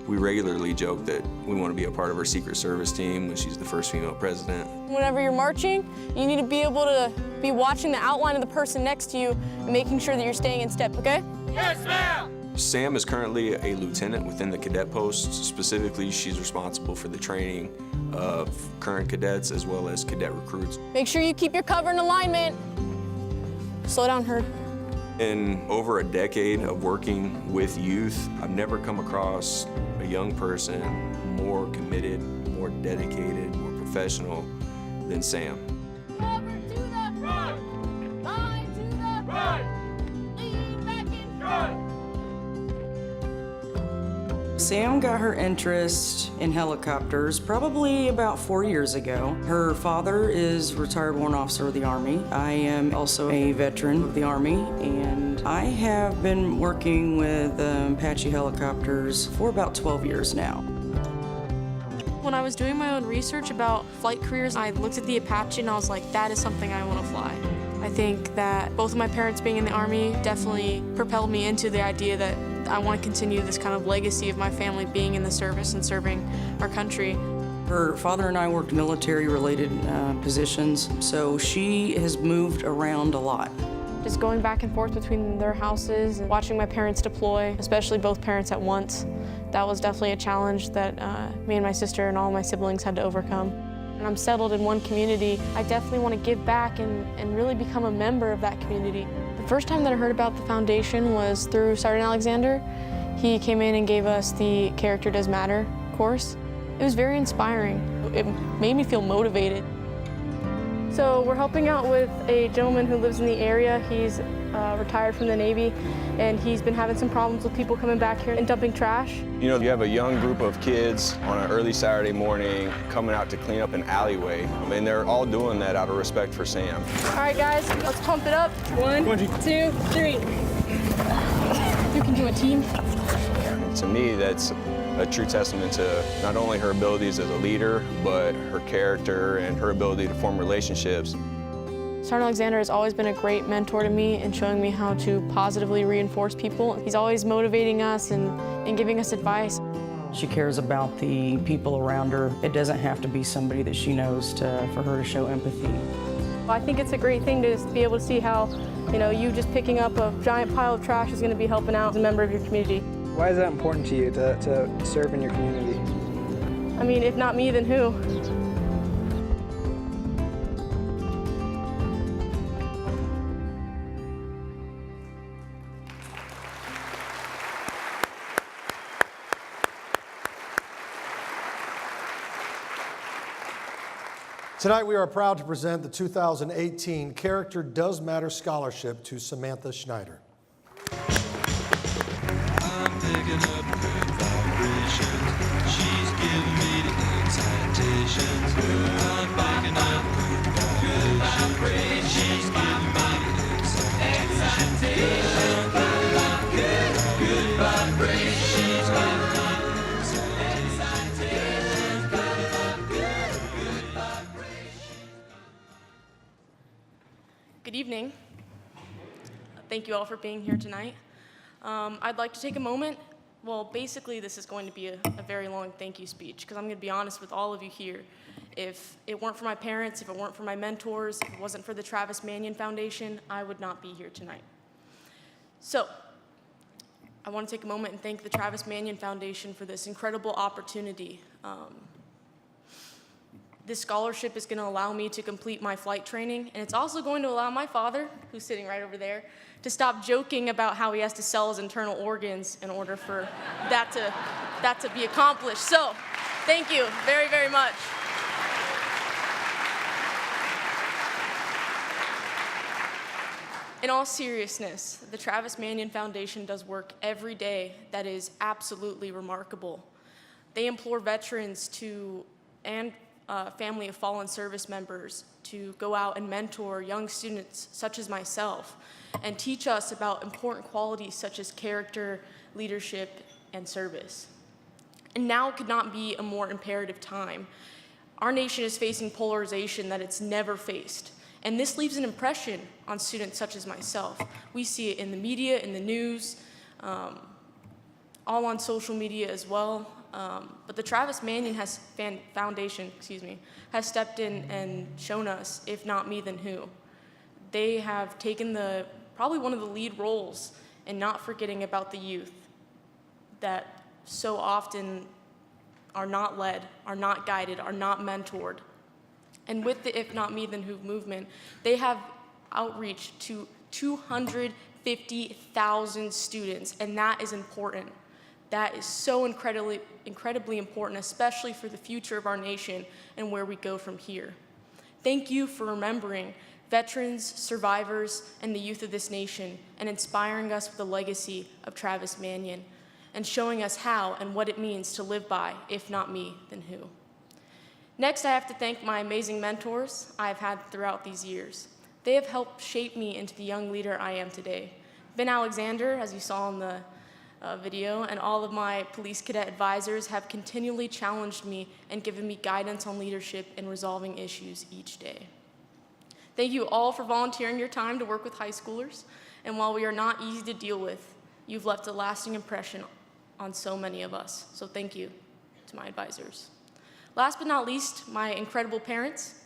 We regularly joke that we want to be a part of her Secret Service team when she's the first female president. Whenever you're marching, you need to be able to be watching the outline of the person next to you and making sure that you're staying in step, okay? Yes, ma'am! Sam is currently a lieutenant within the cadet post. Specifically, she's responsible for the training of current cadets as well as cadet recruits. Make sure you keep your cover and alignment. Slow down, Herd. In over a decade of working with youth, I've never come across a young person more committed, more dedicated, more professional than Sam. Cover to the right, line to the right, lean back in front. Sam got her interest in helicopters probably about 4 years ago. Her father is retired warrant officer of the Army. I am also a veteran of the Army, and I have been working with Apache helicopters for about 12 years now. When I was doing my own research about flight careers, I looked at the Apache and I was like, that is something I want to fly. I think that both of my parents being in the Army definitely propelled me into the idea that I want to continue this kind of legacy of my family being in the service and serving our country. Her father and I worked military-related positions, so she has moved around a lot. Just going back and forth between their houses and watching my parents deploy, especially both parents at once, that was definitely a challenge that me and my sister and all my siblings had to overcome. And I'm settled in one community. I definitely want to give back and really become a member of that community. The first time that I heard about the foundation was through Sergeant Alexander. He came in and gave us the Character Does Matter course. It was very inspiring. It made me feel motivated. So we're helping out with a gentleman who lives in the area. He's retired from the Navy, and he's been having some problems with people coming back here and dumping trash. You know, you have a young group of kids on an early Saturday morning coming out to clean up an alleyway. I mean, they're all doing that out of respect for Sam. All right, guys, let's pump it up. 1, 2, 3. You can do a team. To me, that's a true testament to not only her abilities as a leader, but her character and her ability to form relationships. Sergeant Alexander has always been a great mentor to me in showing me how to positively reinforce people. He's always motivating us and giving us advice. She cares about the people around her. It doesn't have to be somebody that she knows for her to show empathy. I think it's a great thing to just be able to see how, you just picking up a giant pile of trash is going to be helping out as a member of your community. Why is that important to you, to serve in your community? I mean, if not me, then who? Tonight we are proud to present the 2018 Character Does Matter Scholarship to Samantha Schneider. I'm picking up good vibrations. She's giving me the excitations. I'm picking up good vibrations. She's giving me the excitations. Good vibrations. She's giving me the Good evening. Thank you all for being here tonight. I'd like to take a moment. Well, basically, this is going to be a very long thank you speech, because I'm going to be honest with all of you here. If it weren't for my parents, if it weren't for my mentors, if it wasn't for the Travis Manion Foundation, I would not be here tonight. So, I want to take a moment and thank the Travis Manion Foundation for this incredible opportunity. This scholarship is going to allow me to complete my flight training, and it's also going to allow my father, who's sitting right over there, to stop joking about how he has to sell his internal organs in order for that to be accomplished. So, thank you very, very much. In all seriousness, the Travis Manion Foundation does work every day that is absolutely remarkable. They implore veterans and family of fallen service members to go out and mentor young students such as myself and teach us about important qualities such as character, leadership, and service. And now could not be a more imperative time. Our nation is facing polarization that it's never faced, and this leaves an impression on students such as myself. We see it in the media, in the news, all on social media as well. But the Travis Manion Foundation has stepped in and shown us, if not me, then who. They have taken probably one of the lead roles in not forgetting about the youth that so often are not led, are not guided, are not mentored. And with the If Not Me Then Who movement, they have outreach to 250,000 students, and that is important. That is so incredibly important, especially for the future of our nation and where we go from here. Thank you for remembering veterans, survivors, and the youth of this nation, and inspiring us with the legacy of Travis Manion, and showing us how and what it means to live by, if not me, then who. Next, I have to thank my amazing mentors I've had throughout these years. They have helped shape me into the young leader I am today. Ben Alexander, as you saw in the video, and all of my police cadet advisors have continually challenged me and given me guidance on leadership and resolving issues each day. Thank you all for volunteering your time to work with high schoolers, and while we are not easy to deal with, you've left a lasting impression on so many of us, so thank you to my advisors. Last but not least, my incredible parents.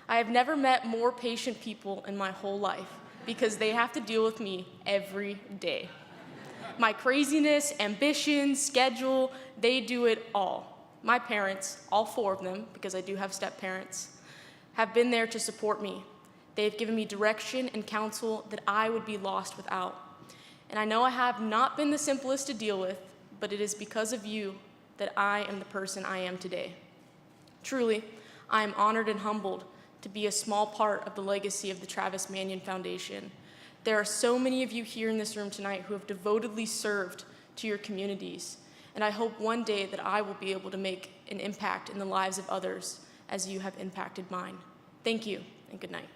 I have never met more patient people in my whole life because they have to deal with me every day. My craziness, ambition, schedule, they do it all. My parents, all four of them, because I do have step-parents, have been there to support me. They've given me direction and counsel that I would be lost without. And I know I have not been the simplest to deal with, but it is because of you that I am the person I am today. Truly, I am honored and humbled to be a small part of the legacy of the Travis Manion Foundation. There are so many of you here in this room tonight who have devotedly served to your communities, and I hope one day that I will be able to make an impact in the lives of others as you have impacted mine. Thank you, and good night.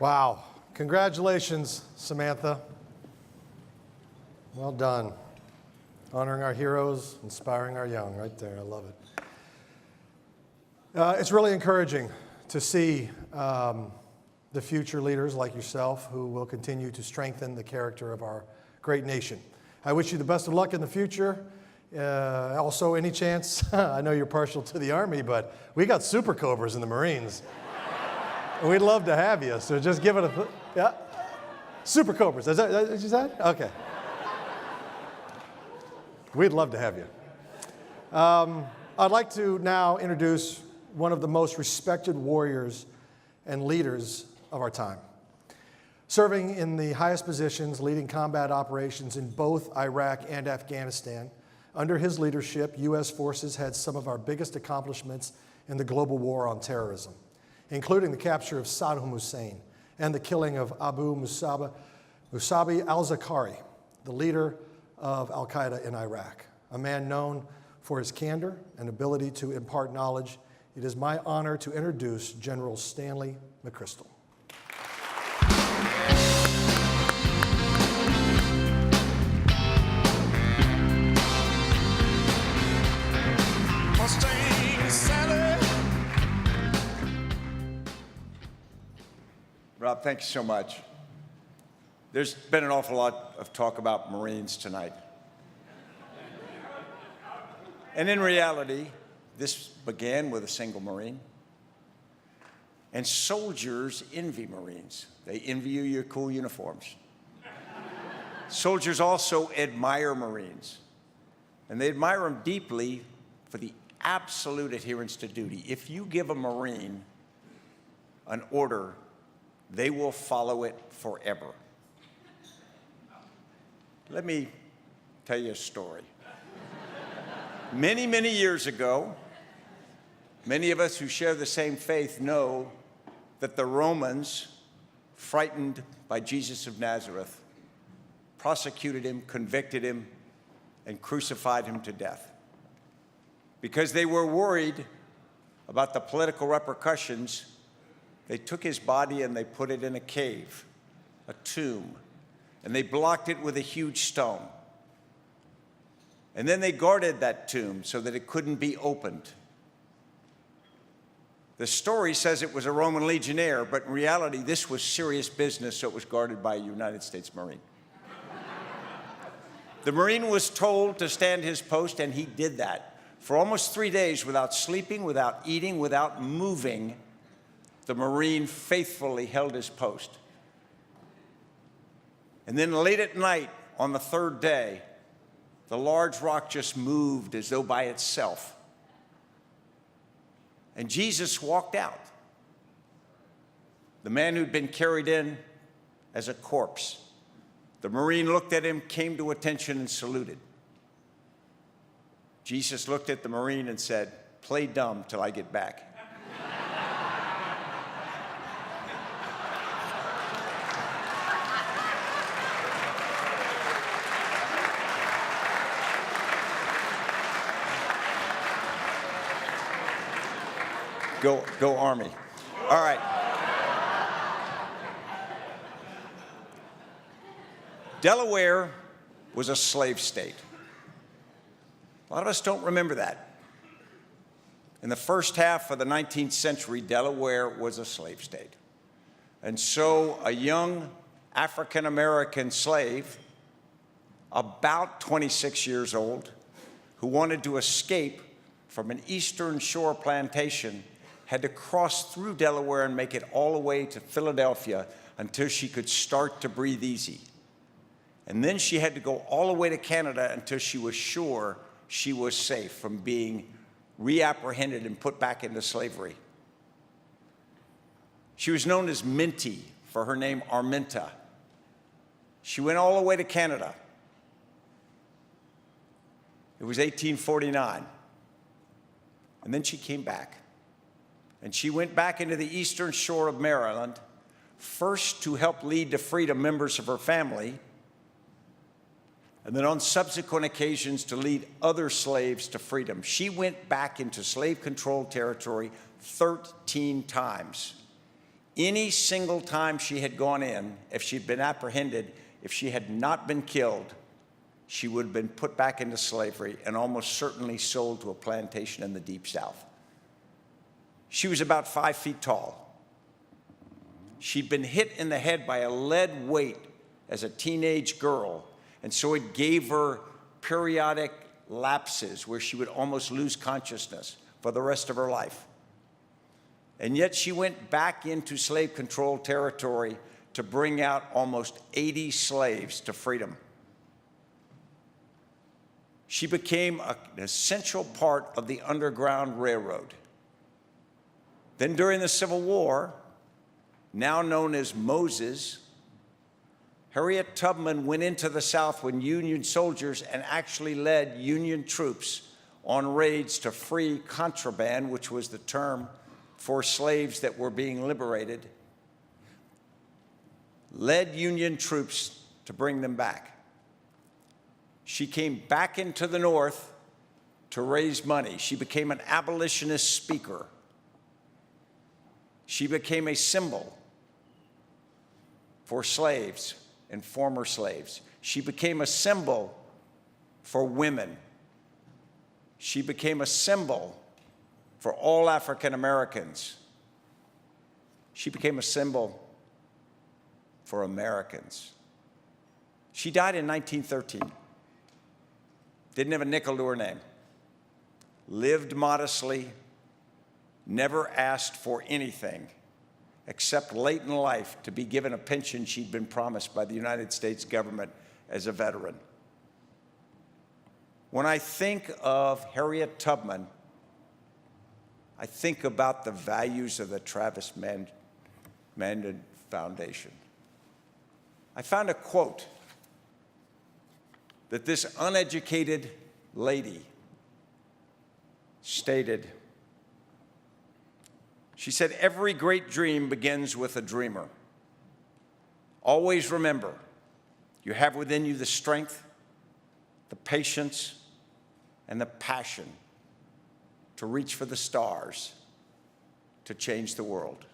Wow. Congratulations, Samantha. Well done. Honoring our heroes, inspiring our young, right there. I love it. It's really encouraging to see the future leaders like yourself who will continue to strengthen the character of our great nation. I wish you the best of luck in the future. Also, any chance, I know you're partial to the Army, but we got Super Cobras in the Marines. We'd love to have you, so just give it a, yeah? Super Cobras, is that what you said? Okay. We'd love to have you. I'd like to now introduce one of the most respected warriors and leaders of our time. Serving in the highest positions, leading combat operations in both Iraq and Afghanistan, under his leadership, U.S. forces had some of our biggest accomplishments in the global war on terrorism, including the capture of Saddam Hussein and the killing of Abu Musab al-Zakari, the leader of al-Qaeda in Iraq, a man known for his candor and ability to impart knowledge. It is my honor to introduce General Stanley McChrystal. Rob, thank you so much. There's been an awful lot of talk about Marines tonight. And in reality, this began with a single Marine. And soldiers envy Marines. They envy you your cool uniforms. Soldiers also admire Marines. And they admire them deeply for the absolute adherence to duty. If you give a Marine an order, they will follow it forever. Let me tell you a story. Many, many years ago, many of us who share the same faith know that the Romans, frightened by Jesus of Nazareth, prosecuted him, convicted him, and crucified him to death. Because they were worried about the political repercussions, they took his body and they put it in a cave, a tomb, and they blocked it with a huge stone. And then they guarded that tomb so that it couldn't be opened. The story says it was a Roman legionnaire, but in reality, this was serious business, so it was guarded by a United States Marine. The Marine was told to stand his post, and he did that. For almost 3 days, without sleeping, without eating, without moving, the Marine faithfully held his post. And then late at night, on the third day, the large rock just moved as though by itself. And Jesus walked out. The man who'd been carried in as a corpse. The Marine looked at him, came to attention, and saluted. Jesus looked at the Marine and said, "Play dumb till I get back." Go Army. All right. Delaware was a slave state. A lot of us don't remember that. In the first half of the 19th century, Delaware was a slave state. And so a young African-American slave, about 26 years old, who wanted to escape from an Eastern Shore plantation had to cross through Delaware and make it all the way to Philadelphia until she could start to breathe easy. And then she had to go all the way to Canada until she was sure she was safe from being reapprehended and put back into slavery. She was known as Minty for her name Arminta. She went all the way to Canada. It was 1849. And then she came back. And she went back into the Eastern Shore of Maryland, first to help lead to freedom members of her family, and then on subsequent occasions to lead other slaves to freedom. She went back into slave-controlled territory 13 times. Any single time she had gone in, if she'd been apprehended, if she had not been killed, she would have been put back into slavery and almost certainly sold to a plantation in the Deep South. She was about 5 feet tall. She'd been hit in the head by a lead weight as a teenage girl, and so it gave her periodic lapses where she would almost lose consciousness for the rest of her life. And yet she went back into slave-controlled territory to bring out almost 80 slaves to freedom. She became an essential part of the Underground Railroad. Then during the Civil War, now known as Moses, Harriet Tubman went into the South with Union soldiers and actually led Union troops on raids to free contraband, which was the term for slaves that were being liberated, led Union troops to bring them back. She came back into the North to raise money. She became an abolitionist speaker. She became a symbol for slaves and former slaves. She became a symbol for women. She became a symbol for all African Americans. She became a symbol for Americans. She died in 1913. Didn't have a nickel to her name. Lived modestly, never asked for anything except late in life to be given a pension she'd been promised by the United States government as a veteran. When I think of Harriet Tubman, I think about the values of the Travis Mandan Foundation. I found a quote that this uneducated lady stated. She said, "Every great dream begins with a dreamer. Always remember, you have within you the strength, the patience, and the passion to reach for the stars, to change the world."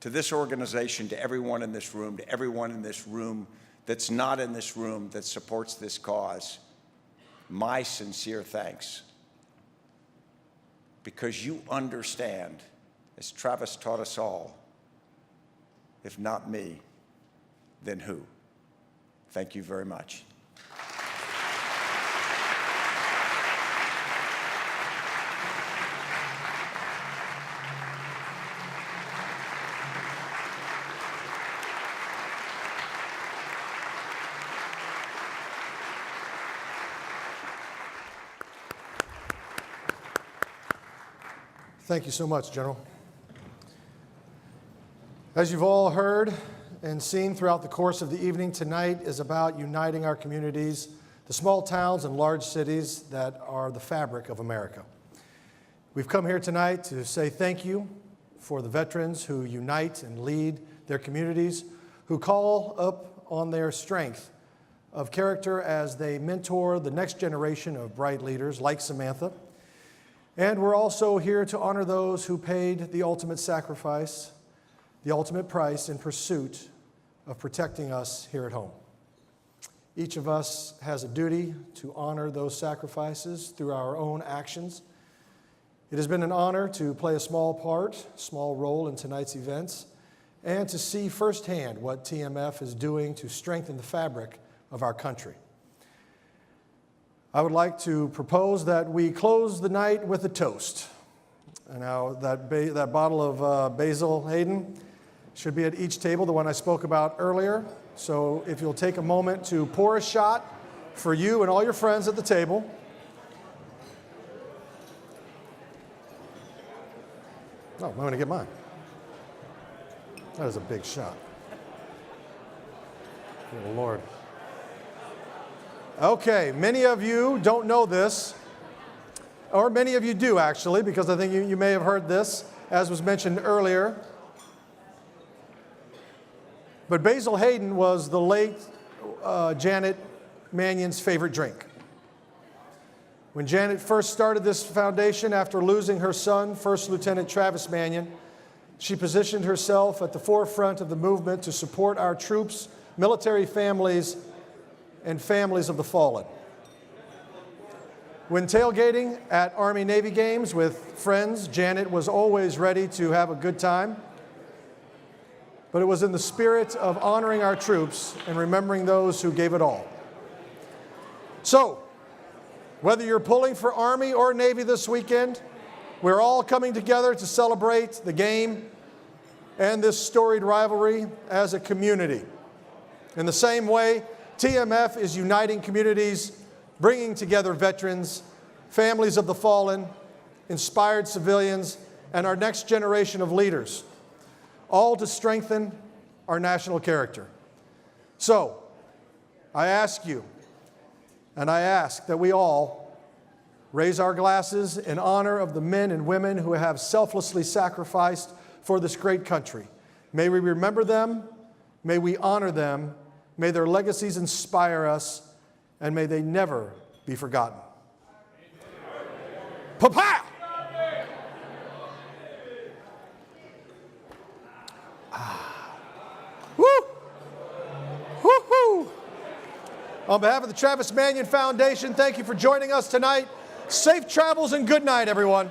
To this organization, to everyone in this room, to everyone in this room that's not in this room that supports this cause, my sincere thanks. Because you understand, as Travis taught us all, if not me, then who? Thank you very much. Thank you so much, General. As you've all heard and seen throughout the course of the evening, tonight is about uniting our communities, the small towns and large cities that are the fabric of America. We've come here tonight to say thank you for the veterans who unite and lead their communities, who call up on their strength of character as they mentor the next generation of bright leaders like Samantha. And we're also here to honor those who paid the ultimate sacrifice, the ultimate price in pursuit of protecting us here at home. Each of us has a duty to honor those sacrifices through our own actions. It has been an honor to play a small role in tonight's events, and to see firsthand what TMF is doing to strengthen the fabric of our country. I would like to propose that we close the night with a toast. And now that bottle of Basil Hayden should be at each table, the one I spoke about earlier. So if you'll take a moment to pour a shot for you and all your friends at the table. Oh, I'm going to get mine. That is a big shot. Oh, Lord. Okay, many of you don't know this, or many of you do actually, because I think you may have heard this, as was mentioned earlier. But Basil Hayden was the late Janet Mannion's favorite drink. When Janet first started this foundation after losing her son, First Lieutenant Travis Manion, she positioned herself at the forefront of the movement to support our troops, military families, and families of the fallen. When tailgating at Army-Navy games with friends, Janet was always ready to have a good time. But it was in the spirit of honoring our troops and remembering those who gave it all. So, whether you're pulling for Army or Navy this weekend, we're all coming together to celebrate the game and this storied rivalry as a community. In the same way, TMF is uniting communities, bringing together veterans, families of the fallen, inspired civilians, and our next generation of leaders, all to strengthen our national character. So, I ask you, and I ask that we all raise our glasses in honor of the men and women who have selflessly sacrificed for this great country. May we remember them, may we honor them, may their legacies inspire us, and may they never be forgotten. Pa-pow! Woo! Woo-hoo! On behalf of the Travis Manion Foundation, thank you for joining us tonight. Safe travels and good night, everyone.